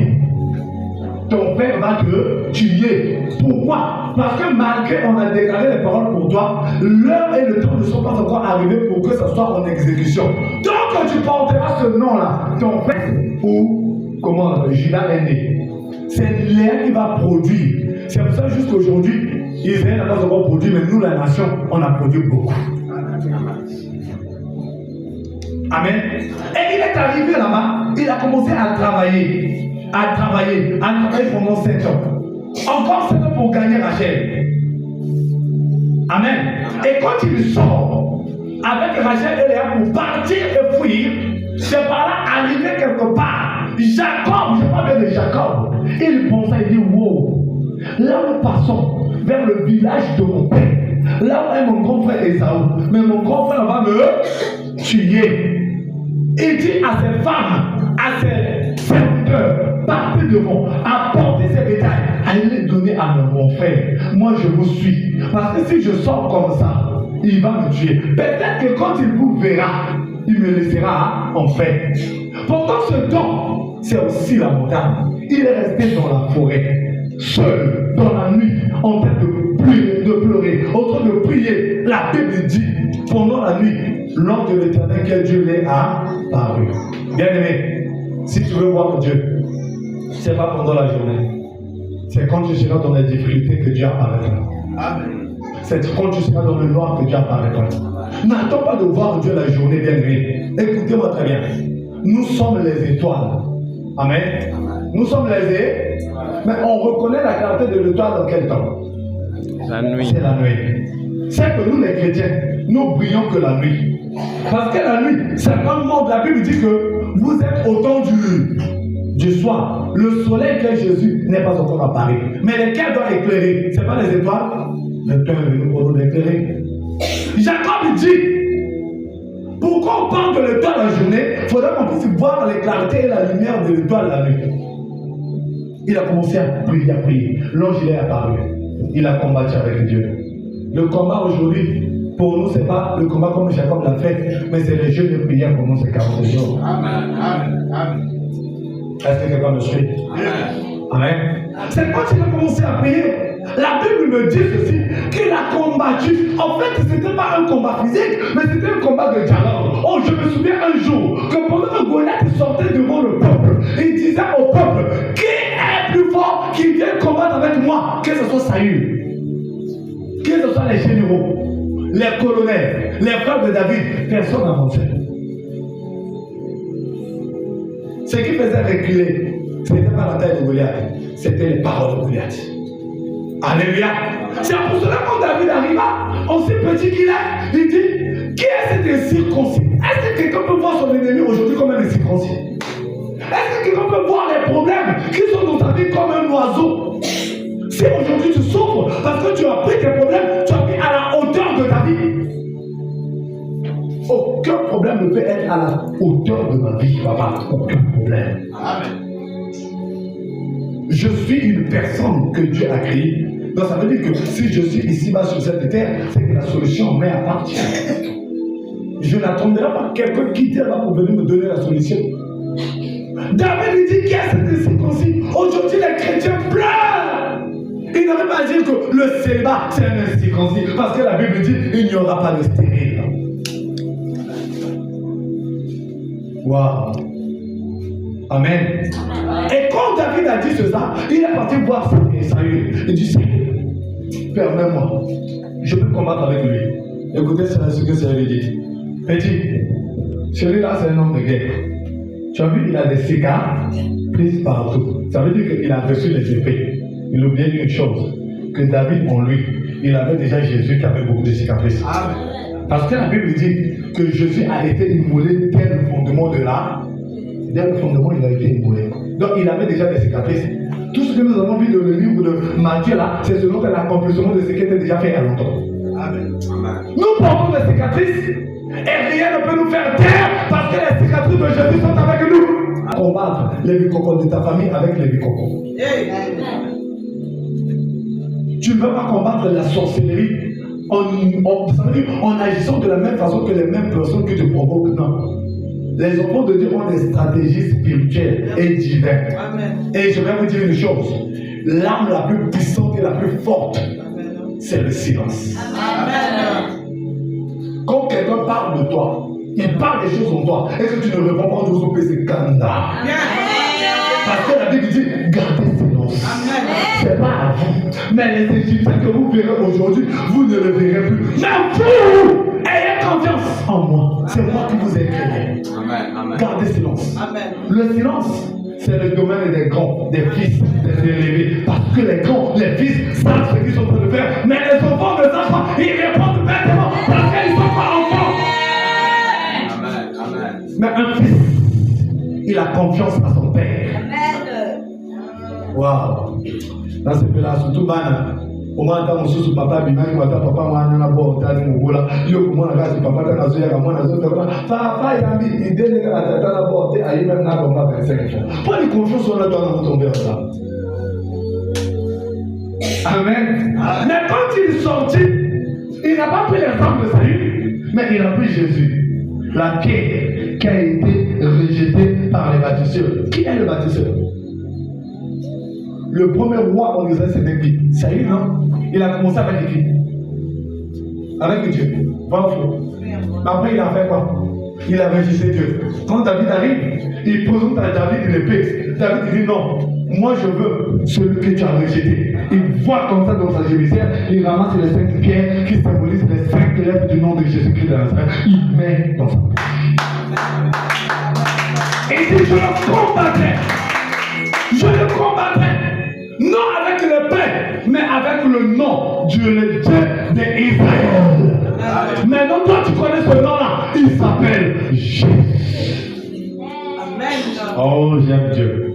ton père va te tuer. Pourquoi? Parce que malgré on a déclaré les paroles pour toi, l'heure et le temps ne sont pas encore arrivés pour que ça soit en exécution. Tant que tu porteras ce nom-là, ton père ou comment Judas est né, c'est Léa qui va produire. C'est pour ça jusqu'aujourd'hui, Israël n'a pas encore produit, mais nous, la nation, on a produit beaucoup. Amen. Et il est arrivé là-bas, il a commencé à travailler pendant 7 ans. Encore 7 ans pour gagner Rachel. Amen. Et quand il sort avec Rachel et Léa pour partir et fuir, c'est par là arrivé quelque part. Jacob, je parle bien de Jacob, il pensait, il dit, wow, là nous passons vers le village de mon père, là où est mon grand frère Esaü, mais mon grand frère va me tuer. Il dit à ses femmes, à ses serviteurs, partez devant, apportez ces bétails, allez les donner à mon frère. Moi je vous suis, parce que si je sors comme ça, il va me tuer. Peut-être que quand il vous verra, il me laissera en paix. Pendant ce temps, c'est aussi la montagne. Il est resté dans la forêt, seul, dans la nuit, en train de pleurer, en train de prier. La Bible dit, pendant la nuit, l'ange de l'Éternel, quel Dieu l'est apparu. Bien aimé, si tu veux voir Dieu, ce n'est pas pendant la journée. C'est quand tu seras dans les difficultés que Dieu apparaîtra. Amen. C'est quand tu seras dans le noir que Dieu apparaîtra. N'attends pas de voir Dieu la journée, bien aimé. Écoutez-moi très bien. Nous sommes les étoiles. Amen. Nous sommes les étoiles. Mais on reconnaît la clarté de l'étoile dans quel temps? La nuit. C'est la nuit. C'est que nous les chrétiens, nous brillons que la nuit. Parce que la nuit, c'est un monde. La Bible dit que vous êtes au temps du soir. Le soleil que Jésus n'est pas encore apparu. Mais lesquels doivent éclairer? Ce n'est pas les étoiles. Le temps est venu pour nous éclairer. Jacob dit, pourquoi on parle de l'étoile la journée? Il faudrait qu'on puisse voir les clarités et la lumière de l'étoile la nuit. Il a commencé à prier. L'ange il est apparu. Il a combattu avec Dieu. Le combat aujourd'hui, pour nous, ce n'est pas le combat comme Jacob l'a fait, mais c'est le jeu de prière pour nous, c'est 40 jours. Amen. Amen. Amen. Est-ce que quelqu'un me suit? Amen. C'est quand il a commencé à prier. La Bible me dit ceci, qu'il a combattu. En fait, ce n'était pas un combat physique, mais c'était un combat de dialogue. Oh, je me souviens un jour que pendant que Goliath sortait devant le peuple, il disait au peuple, qui est plus fort, qui vient combattre avec moi? Que ce soit Saül, que ce soit les généraux, les colonels, les frères de David, personne n'avançait. Ce qui faisait reculer, ce n'était pas la taille de Goliath, c'était les paroles de Goliath. Alléluia. C'est pour cela que quand David arriva, aussi petit qu'il est, il dit, qui est cet incirconcis? Est-ce que quelqu'un peut voir son ennemi aujourd'hui comme un incirconcis? Est-ce que quelqu'un peut voir les problèmes qui sont dans ta vie comme un oiseau? Si aujourd'hui tu souffres parce que tu as pris tes problèmes, tu as pris à la hauteur de ta vie. Aucun problème ne peut être à la hauteur de ma vie, papa. Aucun problème. Amen. Je suis une personne que Dieu a créée. Donc ça veut dire que si je suis ici-bas sur cette terre, c'est que la solution m'est appartient. Je n'attendrai pas quelqu'un qui était là pour venir me donner la solution. David lui dit, qui est cet incirconcis? Aujourd'hui les chrétiens pleurent. Il n'aurait pas à dire que le célibat c'est un incirconcis, parce que la Bible dit, il n'y aura pas de stérile. Waouh. Amen. Et quand David a dit cela, il est parti voir Saül. Il dit, permets-moi, je peux combattre avec lui. Écoutez ce que Saül dit. Il dit, celui-là c'est un homme de guerre. Tu as vu, il a des cicatrices partout. Ça veut dire qu'il a reçu les épées. Il oubliait une chose, que David en lui, il avait déjà Jésus qui avait beaucoup de cicatrices. Amen. Parce que la Bible dit que Jésus a été immolé dès le fondement de l'âme. Dès le fondement, il a été immolé. Donc il avait déjà des cicatrices. Tout ce que nous avons vu dans le livre de Matthieu là, c'est selon l'accomplissement de ce qui était déjà fait il y a longtemps. Amen. Nous portons des cicatrices et rien ne peut nous faire taire parce que les cicatrices de Jésus sont avec nous. Combattre les bicocos de ta famille avec les bicocos. Tu ne peux pas combattre la sorcellerie en agissant de la même façon que les mêmes personnes qui te provoquent. Non. Les enfants de Dieu ont des stratégies spirituelles et divines. Amen. Et je vais vous dire une chose. L'arme la plus puissante et la plus forte, c'est le silence. Amen. Quand quelqu'un parle de toi, il parle des choses en toi, et que tu ne réponds pas aux autres, c'est Kanda. Parce que la Bible dit, gardez silence. C'est pas à vous. Mais les Égyptiens que vous verrez aujourd'hui, vous ne le verrez plus. Mais vous, ayez confiance en moi. C'est moi qui vous ai créé. Gardez silence. Le silence, c'est le domaine des grands, des fils, des élevés. Parce que les grands, les fils, savent ce qu'ils sont en train de faire. Mais les enfants ne savent pas. Ils répondent bêtement parce qu'ils ne sont pas enfants. Mais un fils, il a confiance à son père. Waouh. Dans ce pays-là, surtout, au moins, quand on se papa, il m'a dit, papa, moi, on a beau, on a dit, yo, comment on a dit, papa, quand on a dit, papa, il a mis, il dit, il a beau, il a même là, on va 25 ans. Pas de confiance, on a doit nous tomber en ça. Amen. Mais quand il est sorti, il n'a pas pris l'exemple de salut, mais il a pris Jésus. La pierre qui a été rejetée par les bâtisseurs. Qui est le bâtisseur? Le premier roi en Israël, c'était qui? Saül, non? Il a commencé avec qui? Avec Dieu. Pas faux. Après, il a fait quoi? Il a rejeté Dieu. Quand David arrive, il présente à David une épée. David dit non, moi je veux celui que tu as rejeté. Il voit comme ça dans sa gémissère, il ramasse les 5 pierres qui symbolisent les 5 lettres du nom de Jésus-Christ de Nazareth. Il met dans sa poche. Et dit je le combattrai. Je le combattrai. Non avec le pain, mais avec le nom du Dieu d'Israël. Maintenant, toi, tu connais ce nom-là. Il s'appelle Jésus. Amen. Oh, j'aime Dieu.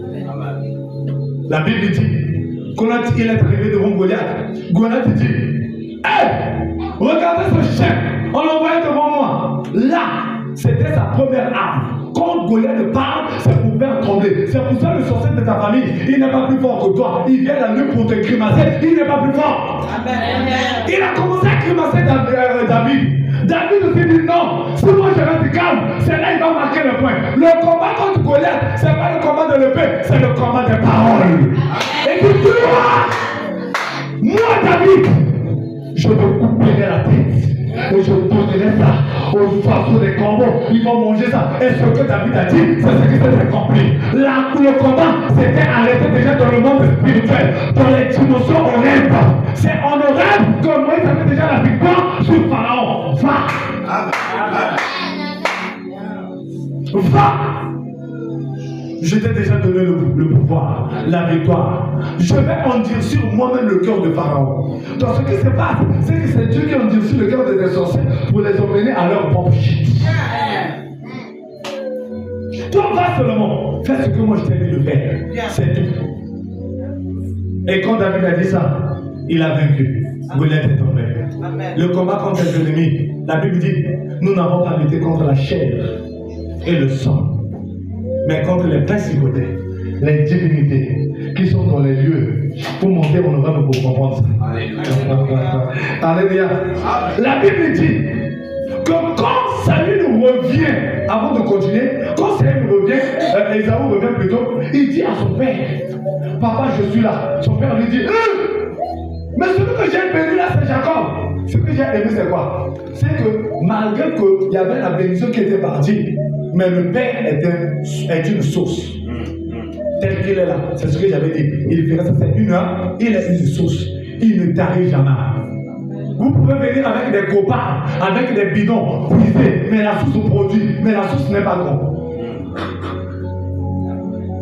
La Bible dit, quand il est arrivé devant Goliath, Goliath dit, hey, regardez ce chien, on l'envoyait devant moi. Là, c'était sa première arme. Quand Goliath parle, c'est pour faire trembler. C'est pour ça le sorcier de ta famille, il n'est pas plus fort que toi. Il vient la nuit pour te grimacer, il n'est pas plus fort. Amen. Il a commencé à grimacer David. David aussi dit non, si moi je reste calme, c'est là il va marquer le point. Le combat contre Goliath, c'est pas le combat de l'épée, c'est le combat des paroles. Et puis tu vois, moi David, je me couperai la tête. Et je donnerai ça aux oiseaux des corbeaux. Ils vont manger ça. Et ce que David a dit, c'est ce qui s'est accompli. Le combat s'était arrêté déjà dans le monde spirituel, dans les dimensions horribles. C'est en Europe que Moïse avait déjà la victoire sur Pharaon. Va. Va. Je t'ai déjà donné le pouvoir, la victoire. Je vais endurcir moi-même le cœur de Pharaon. Donc ce qui se passe, c'est que c'est Dieu qui endurcit le cœur des sorciers pour les emmener à leur propre chute. Toi, va seulement. Fais ce que moi je t'ai dit de faire. C'est tout. Et quand David a dit ça, il a vaincu. Goliath est tombé. Le combat contre les ennemis, la Bible dit, nous n'avons pas lutté contre la chair et le sang, mais contre les principautés, les divinités qui sont dans les lieux. Pour monter honorable pour comprendre ça. Alléluia. La Bible dit que quand Saül revient, avant de continuer, quand Saül revient, Ésaü revient plutôt, il dit à son père, papa je suis là. Son père lui dit, mais celui que j'ai béni là c'est Jacob. Ce que j'ai aimé c'est quoi? C'est que malgré qu'il y avait la bénédiction qui était partie, mais le père est une source. Tel qu'il est là, c'est ce que j'avais dit. Il fait ça, c'est une heure, il est une source. Il ne tarit jamais. Vous pouvez venir avec des copains, avec des bidons, puiser, mais la source produit, mais la source n'est pas grande.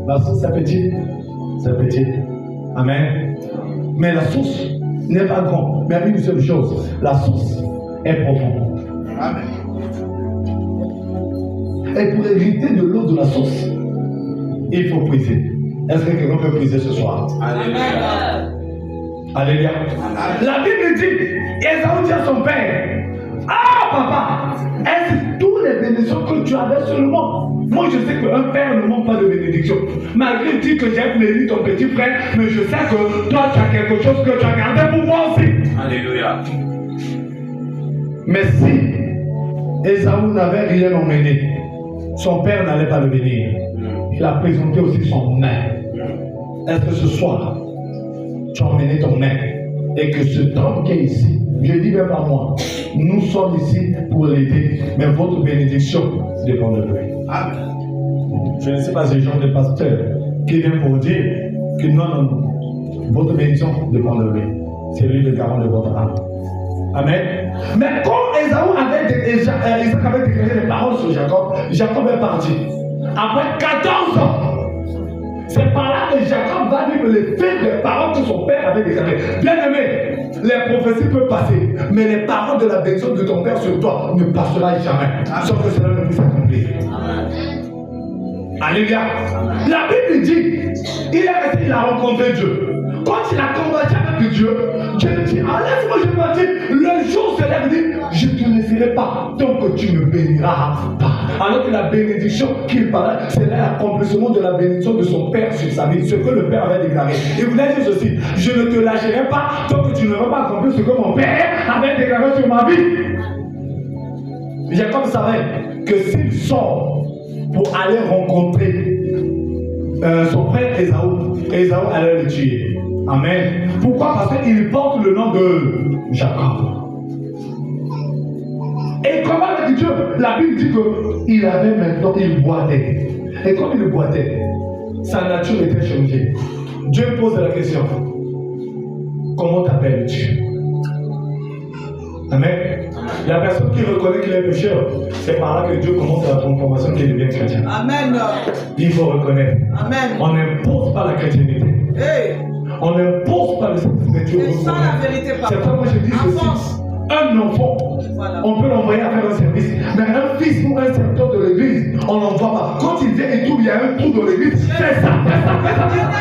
La source c'est petit, c'est petit. Amen. Mais la source n'est pas grande. Mais une seule chose, la source est profonde. Amen. Et pour hériter de l'eau de la source, il faut puiser. Est-ce que quelqu'un peut puiser ce soir? Alléluia. Alléluia. La Bible dit, Ésaü dit à son père, ah papa, est-ce tous les bénédictions que tu avais sur le monde? Moi je sais qu'un père ne manque pas de bénédiction. Malgré le dit que j'ai béni ton petit frère, mais je sais que toi tu as quelque chose que tu as gardé pour moi aussi. Alléluia. Mais si Ésaü n'avait rien emmené, son père n'allait pas le bénir. Il a présenté aussi son main. Est-ce que ce soir, tu as emmené ton main et que cet homme qui est ici, je dis même pas moi, nous sommes ici pour l'aider, mais votre bénédiction dépend de lui. Amen. Je ne sais pas ces gens de pasteurs qui viennent pour dire que non, votre bénédiction dépend de lui. C'est lui le garant de votre âme. Amen. Mais quand Ésaü Isaac avait déclaré les paroles sur Jacob, Jacob est parti. Après 14 ans, c'est par là que Jacob va vivre l'effet des paroles que son père avait déclarées. Bien aimé, les prophéties peuvent passer, mais les paroles de la bénédiction de ton père sur toi ne passeront jamais, sauf que cela ne puisse s'accomplir. Alléluia. La Bible dit, il a rencontré Dieu. Quand il a combattu avec Dieu, Dieu dit, laisse-moi je partir. Le jour se lève, dit, je ne te laisserai pas tant que tu ne béniras pas. Alors que la bénédiction qu'il parlait, c'est l'accomplissement de la bénédiction de son père sur sa vie, ce que le père avait déclaré. Il voulait dire ceci, je ne te lâcherai pas tant que tu ne vas pas accomplir ce que mon père avait déclaré sur ma vie. Jacob savait que s'il sort pour aller rencontrer son frère Ésaü allait le tuer. Amen. Pourquoi? Parce qu'il porte le nom de Jacob. Et comment avec Dieu? La Bible dit qu'il avait maintenant, il boitait. Et comme il boitait, sa nature était changée. Dieu pose la question, comment t'appelles-tu? Amen. La personne qui reconnaît qu'il est pécheur, c'est par là que Dieu commence la transformation qu'il devient chrétien. Amen. Il faut reconnaître. Amen. On n'impose pas la chrétienté. Hey. On n'impose pas le Dieu. C'est ça la vérité, papa. C'est pourquoi je dis ceci. Un enfant, voilà, on peut l'envoyer à faire un service, mais un fils ou un serviteur de l'église, on ne l'envoie pas. Quand il vient et tout, il y a un trou dans l'église. Fais ça, fais ça, fais ça, fais ça.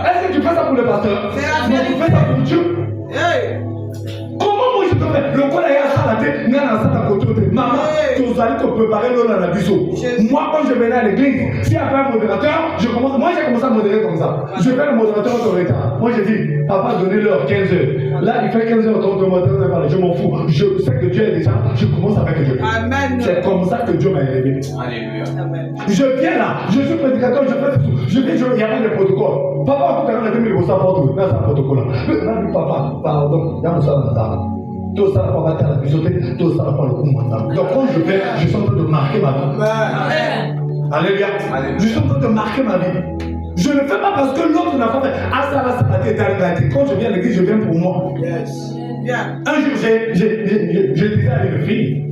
Est-ce que tu fais ça pour le pasteur? Non, tu fais ça pour Dieu. Hey. Comment moi je peux faire? Le quoi d'ailleurs ça la tête, n'a pas ça à côté de maman, tu allais te préparer l'eau dans la biseau. Moi quand je venais à l'église, s'il y avait un modérateur, j'ai commencé à modérer comme ça. Je fais le modérateur autoritaire. Moi j'ai dit, papa donnez-leur 15 heures. Là il fait 15 heures quand le modérateur va parler, je m'en fous. Je sais que Dieu est déjà, je commence avec Dieu. Amen. C'est comme ça que Dieu m'a élevé. Alléluia. Je viens là, je suis prédicateur, je fais tout. Je viens, il n'y a pas de protocole. Papa, tout à l'heure, il a dit, mais ça porte, là, c'est un protocole. Là, papa, pardon, il y a un ça dans la tout ça va battre la biseauté, tout ça va pas le coup maintenant. Donc quand je vais, je suis en train de marquer ma vie. Amen. Alléluia. Je suis en train de marquer ma vie. Je ne le fais pas parce que l'autre n'a pas fait. Ah ça va, ça va être. Quand je viens à l'église, je viens pour moi. Yes. Yeah. Un jour, j'ai disais à une fille.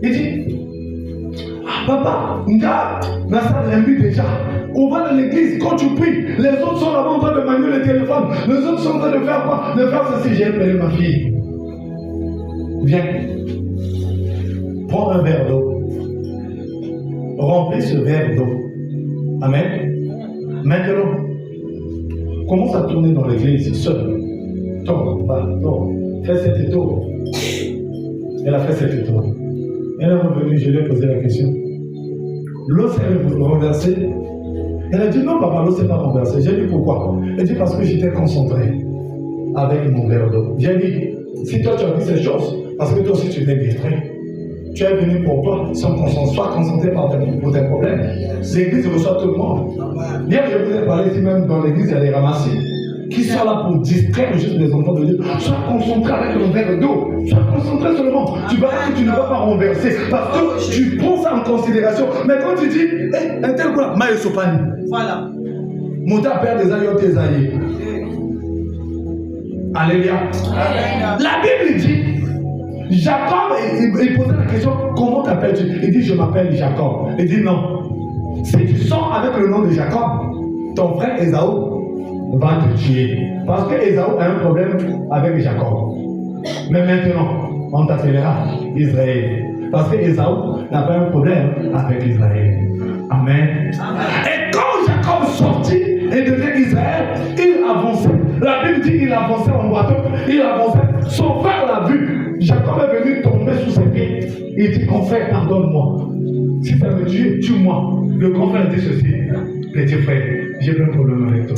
Il dit, papa, regarde, la salle l'invite déjà. On va dans l'église, quand tu pries, les autres sont là-bas en train de manier le téléphone. Les autres sont en train de faire quoi? De faire ceci. J'ai appelé ma fille. Viens. Prends un verre d'eau. Remplis ce verre d'eau. Amen. Maintenant, commence à tourner dans l'église seul. Tourne, fais cet tour. Elle a fait cet tour. Elle est revenue, je lui ai posé la question. L'eau s'est renversée. Elle a dit non, papa, l'eau s'est pas renversée. J'ai dit pourquoi? Elle dit parce que j'étais concentré avec mon verre d'eau. J'ai dit, si toi tu as vu ces choses, parce que toi aussi tu t'es distrait, tu es venu pour toi, sans sois concentré pour tes problèmes. L'église reçoit tout le monde. Hier, je vous ai parlé ici même dans l'église, il y a des ramassis qui sont là pour distraire juste les enfants de Dieu. Sois concentré avec ton verre d'eau. Sois concentré seulement. Tu vas voir que tu ne vas pas renverser. Parce que tu prends ça en considération. Mais quand tu dis, un tel quoi, maïe sopani. Voilà. Mon père des aïeux, tes aïeux. Alléluia. La Bible dit, Jacob, il posait la question, comment t'appelles-tu? Il dit, je m'appelle Jacob. Il dit, non. Si tu sors avec le nom de Jacob, ton frère Ésaü va te tuer. Parce que Ésaü a un problème avec Jacob. Mais maintenant, on t'appellera Israël. Parce que Ésaü n'a pas un problème avec Israël. Amen. Et quand Jacob sortit et devint Israël, il avançait. La Bible dit qu'il avançait en bateau. Il avançait. Son frère l'a vu. Jacob est venu tomber sous ses pieds. Il dit, mon frère, pardonne-moi. Si ça me tue, tue-moi. Le grand frère dit ceci. Petit frère, j'ai pas un problème avec toi.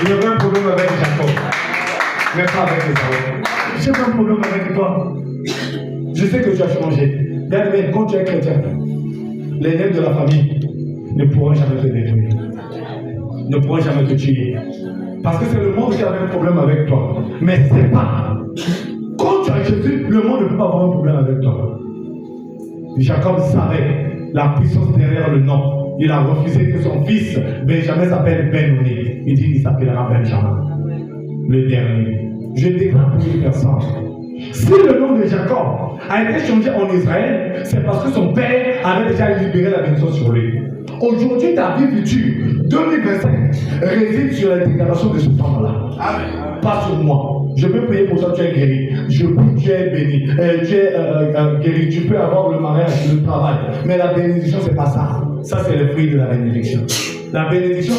J'ai pas un problème avec Jacob. Mais pas avec Ésaü. J'ai pas un problème avec toi. Je sais que tu as changé. Bien, mais quand tu es chrétien, les nègres de la famille ne pourront jamais te détruire. Ne pourront jamais te tuer. Parce que c'est le monde qui avait un problème avec toi. Mais c'est pas. Quand tu as Jésus, le monde ne peut pas avoir un problème avec toi. Jacob savait la puissance derrière le nom. Il a refusé que son fils Benjamin s'appelle Ben-Oni. Il dit qu'il s'appellera Benjamin. Le dernier. je déclare pour une personne. Si le nom de Jacob a été changé en Israël, c'est parce que son père avait déjà libéré la bénédiction sur lui. Aujourd'hui, ta vie future, 2025, réside sur la déclaration de ce temps-là. Pas sur moi. Je peux prier pour toi, tu es guéri. Je peux, tu es béni. Tu es guéri. Tu peux avoir le mariage, le travail. Mais la bénédiction, c'est pas ça. Ça, c'est le fruit de la bénédiction. La bénédiction,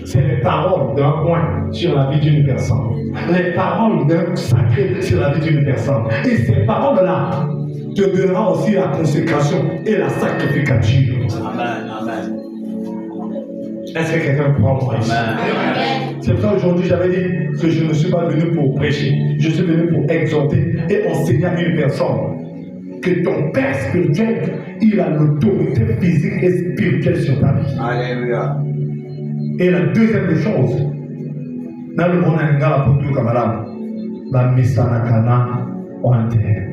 c'est les paroles d'un point sur la vie d'une personne. Les paroles d'un sacré sur la vie d'une personne. Et ces paroles-là te donneront aussi la consécration et la sacrificature. Amen. Amen. Est-ce que quelqu'un prend moi ici? C'est pour ça aujourd'hui j'avais dit que je ne suis pas venu pour prêcher. Je suis venu pour exhorter et enseigner à une personne que ton père spirituel, il a l'autorité physique et spirituelle sur ta vie. Alléluia. Et la deuxième des choses, dans le monde angala pour tout camarade, la misanakana en terre.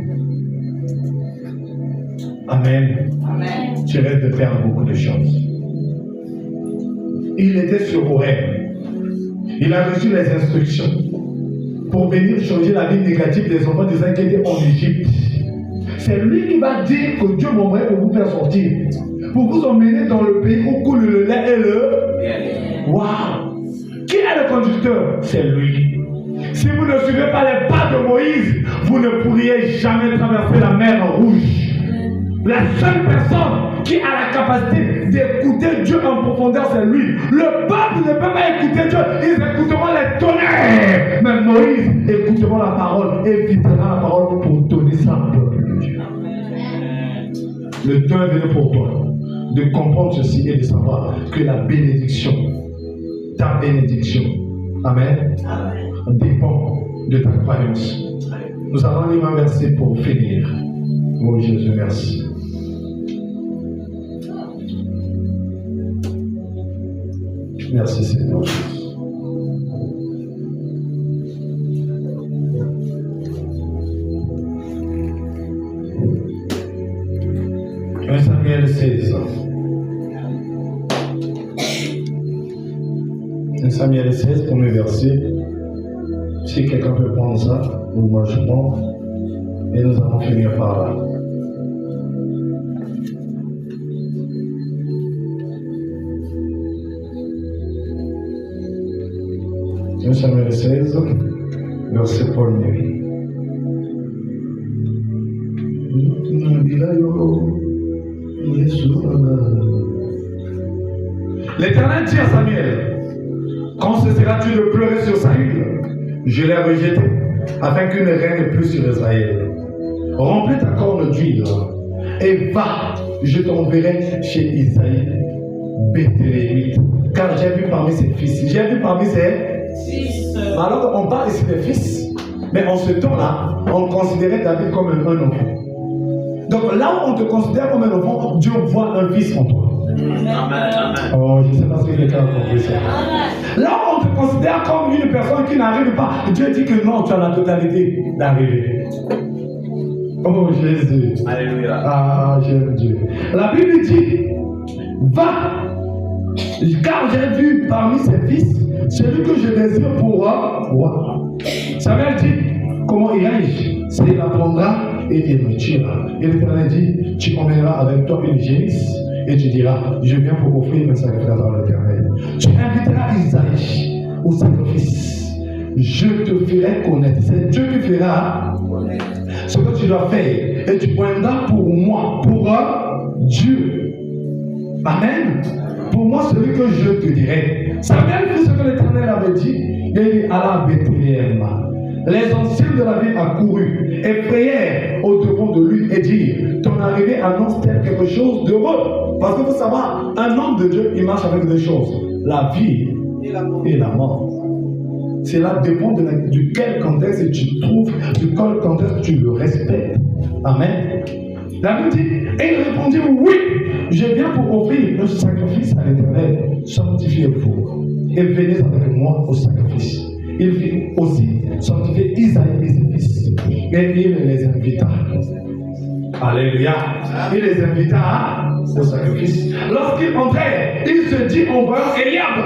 Amen. Amen. Tu rêves de faire beaucoup de choses. Il était sur Horeb. Il a reçu les instructions pour venir changer la vie négative des enfants des qui étaient en Égypte. C'est lui qui va dire que Dieu m'envoie pour vous faire sortir, pour vous emmener dans le pays où coule le lait et le... Waouh! Qui est le conducteur? C'est lui. Si vous ne suivez pas les pas de Moïse, vous ne pourriez jamais traverser la mer Rouge. La seule personne qui a la capacité d'écouter Dieu en profondeur, c'est lui. Le peuple ne peut pas écouter Dieu, ils écouteront les tonnerres. Mais Moïse écoutera la parole et vivra la parole pour donner ça au peuple de Dieu. Le temps est venu pour toi de comprendre ceci et de savoir que la bénédiction, ta bénédiction, Amen, dépend de ta croyance. Nous allons lire un verset pour finir. Oh Jésus, merci. Merci Seigneur. 1 Samuel 16. 1 Samuel 16, premier verset. Si quelqu'un peut prendre ça, ou moi je prends, et nous allons finir par là. Samuel 16, verset 1er. L'Éternel dit à Samuel, quand cesseras-tu de pleurer sur Saül? Je l'ai rejeté, afin qu'il ne règne plus sur Israël. Remplis ta corne d'huile, et va, je t'enverrai chez Isaïe, Béthélémite, car j'ai vu parmi ses fils, j'ai vu parmi ses... Alors on parle ici des fils, mais en ce temps-là, on considérait David comme un enfant. Donc là où on te considère comme un enfant, Dieu voit un fils en toi. Amen. Oh, je ne sais pas si quelqu'un a compris ça. Là où on te considère comme une personne qui n'arrive pas, Dieu dit que non, tu as la totalité d'arriver. Oh Jésus. Alléluia. Ah, j'aime Dieu. La Bible dit, va, car j'ai vu parmi ses fils celui que je désire pour roi. Samuel dit, comment irai-je? Il apprendra et il me tuera. Et l'Éternel dit, tu emmèneras avec toi une génisse et tu diras, je viens pour offrir un sacrifice à l'Éternel. Tu inviteras Isaïe au sacrifice. Je te ferai connaître. C'est Dieu qui fera ce que tu dois faire. Et tu prendras pour moi, pour Dieu. Amen. Pour moi, celui que je te dirai. Samuel fit ce que l'Éternel avait dit. Et il alla à Bethléem. Les anciens de la ville accoururent et prièrent au devant de lui et dirent, ton arrivée annonce-t-elle quelque chose d'heureux? Parce qu'il faut savoir, un homme de Dieu, il marche avec deux choses, la vie et la mort. Cela dépend du quel contexte tu trouves, du quel contexte tu le respectes. Amen. La Bible dit, et il répondit, oui, je viens pour offrir un sacrifice à l'Éternel, sanctifiez-vous et venez avec moi au sacrifice. Il fit aussi sanctifier Isaïe et ses fils, et il les invita. Alléluia. Il les invita au sacrifice. Lorsqu'il entrait, il se dit en voyant Eliab,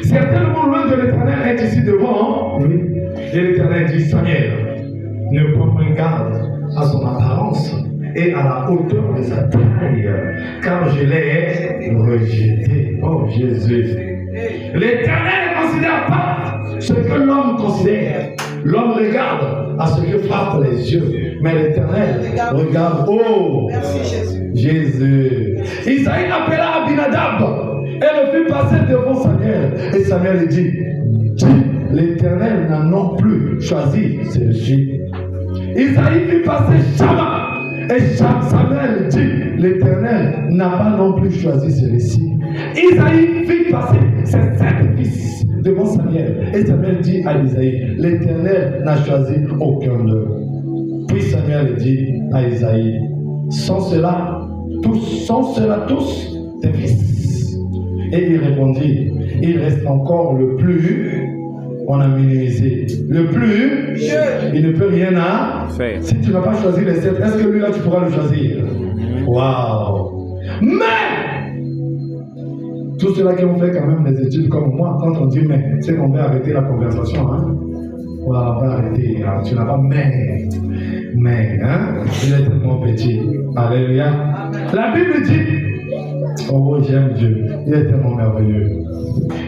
Certainement loin de l'Éternel est ici devant. Oui. Et l'Éternel dit, Samuel, ne prends point garde à son apparence et à la hauteur de sa taille, car je l'ai rejeté. Oh Jésus. L'Éternel ne considère pas ce que l'homme considère. L'homme regarde à ce que frappent les yeux, mais l'Éternel regarde. Oh Jésus. Isaïe appela Abinadab et le fit passer devant Samuel. Et Samuel dit, l'Éternel n'a non plus choisi celui-ci. Isaïe fit passer Shama. Et Samuel dit, l'Éternel n'a pas non plus choisi celui-ci. Isaïe fit passer ses 7 fils devant Samuel. Et Samuel dit à Isaïe, l'Éternel n'a choisi aucun d'eux. Puis Samuel dit à Isaïe, sont cela tous tes fils? Et il répondit, il reste encore le plus, on a minimisé, le plus, il ne peut rien faire. Si tu n'as pas choisi les 7, est-ce que lui là tu pourras le choisir? Waouh! Mais tous ceux-là qui ont fait quand même des études comme moi, quand on dit mais, c'est qu'on va arrêter la conversation, hein? Voilà, on va arrêter. Alors, tu n'as pas mais, hein? Il est tellement petit. Alléluia. La Bible dit, oh j'aime Dieu, il est tellement merveilleux.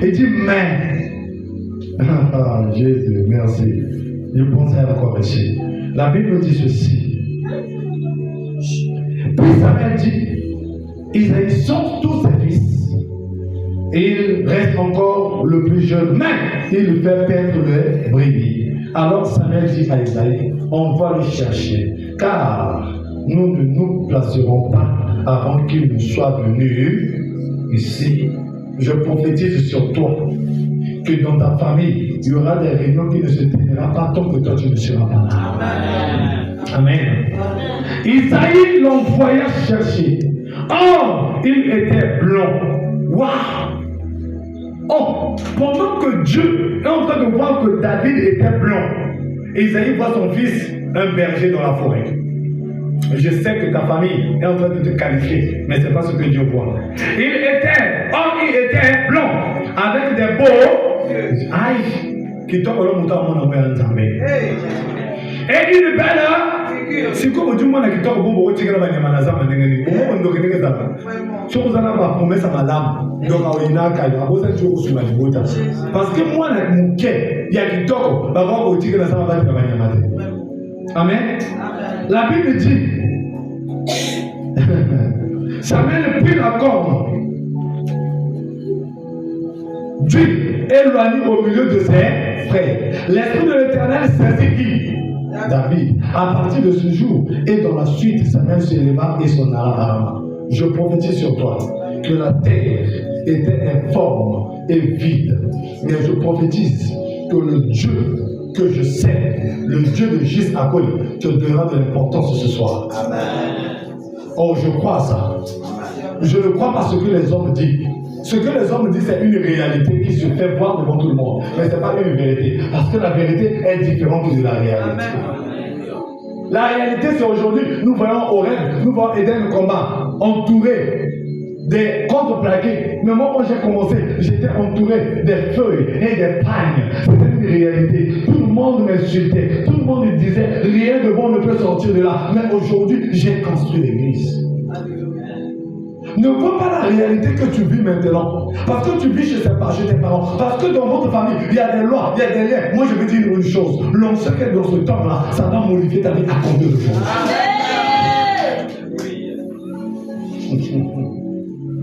Il dit mais. Ah, Jésus, merci. Je pensais à quoi péché. La Bible dit ceci. Puis Samuel dit, Isaïe sont tous ses fils. Et il reste encore le plus jeune, mais il fait perdre le brebis. Alors Samuel dit à Isaïe, on va le chercher, car nous ne nous placerons pas avant qu'il nous soit venu ici. Je prophétise sur toi que dans ta famille, il y aura des réunions qui ne se tiendront pas tant que toi tu ne seras pas là. Amen. Isaïe l'envoya chercher. Or, il était blond. Waouh! Oh, pendant que Dieu est en train de voir que David était blond, Isaïe voit son fils, un berger dans la forêt. Je sais que ta famille est en train de te qualifier, mais ce n'est pas ce que Dieu voit. Il était blond, avec des beaux aïe, qui tombe le mouton à mon amour. Et une belle, si comme tout le monde qui tombe au bout, tu vas aller à la zone, chose à la promesse à madame, donc à une accueil, à vos êtres sur la boîte. Parce que moi, mon quai, il y a qui tombe, va voir au tigre à la zone, va aller à la Amen. La Bible dit, Samuel prit la corne, Dieu éloigné au milieu de ses frères. L'esprit de l'Éternel saisit qui? David. À partir de ce jour et dans la suite, Samuel se leva et s'en alla à Rama. Je prophétise sur toi que la terre était informe et vide. Mais je prophétise que le Dieu que je sais, le Dieu de Gisakol, te donnera de l'importance ce soir. Amen. Oh, je crois à ça. Je ne crois pas ce que les hommes disent. Ce que les hommes disent, c'est une réalité qui se fait voir devant tout le monde. Mais ce n'est pas une vérité. Parce que la vérité est différente de la réalité. La réalité, c'est aujourd'hui, nous voyons au rêve, nous voyons Eden le combat, entouré des contreplaqués. Mais moi, quand j'ai commencé, j'étais entouré des feuilles et des pagnes. C'était une réalité. Tout le monde m'insultait. Tout le monde me disait, rien de bon ne peut sortir de là. Mais aujourd'hui, j'ai construit l'église. Ne vois pas la réalité que tu vis maintenant. Parce que tu vis chez tes parents. Parce que dans votre famille, il y a des lois, il y a des liens. Moi, je veux dire une chose. L'onction qui est dans ce temps-là, ça va modifier ta vie à combien de fois?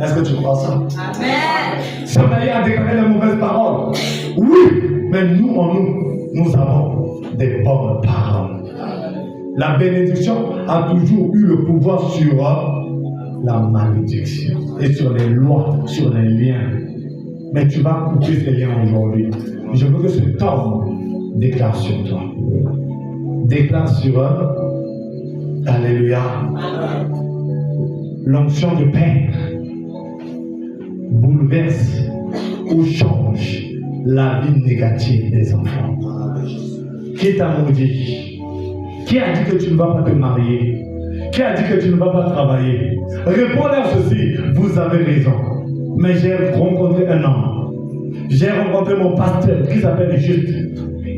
Est-ce que tu crois ça? Amen. Sommeiller a déclaré les mauvaises paroles. Oui, mais nous, en nous avons des bonnes paroles. La bénédiction a toujours eu le pouvoir sur la malédiction et sur les lois, sur les liens. Mais tu vas couper ces liens aujourd'hui. Je veux que cet homme déclare sur toi. Déclare sur eux. Alléluia. L'onction de Père bouleverse ou change la vie négative des enfants. Qui t'a maudit? Qui a dit que tu ne vas pas te marier? Qui a dit que tu ne vas pas travailler? Réponds-leur ceci, vous avez raison. Mais j'ai rencontré un homme. j'ai rencontré mon pasteur qui s'appelle Juste.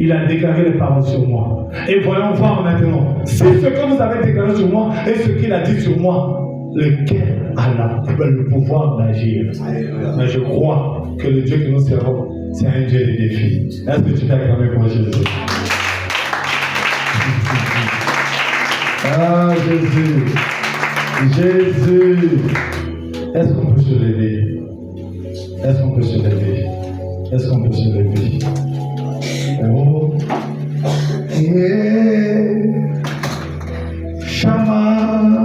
Il a déclaré les paroles sur moi. Et voyons voir maintenant si ce que vous avez déclaré sur moi et ce qu'il a dit sur moi, lequel a le pouvoir d'agir. Mais je crois que le Dieu que nous servons, c'est un Dieu de défis. Est-ce que tu t'as acclamé pour Jésus? Ah, Jésus. Jésus. Est-ce qu'on peut se lever? Est-ce qu'on peut se lever? Est-ce qu'on peut se lever? Oh. Yeah. Shama.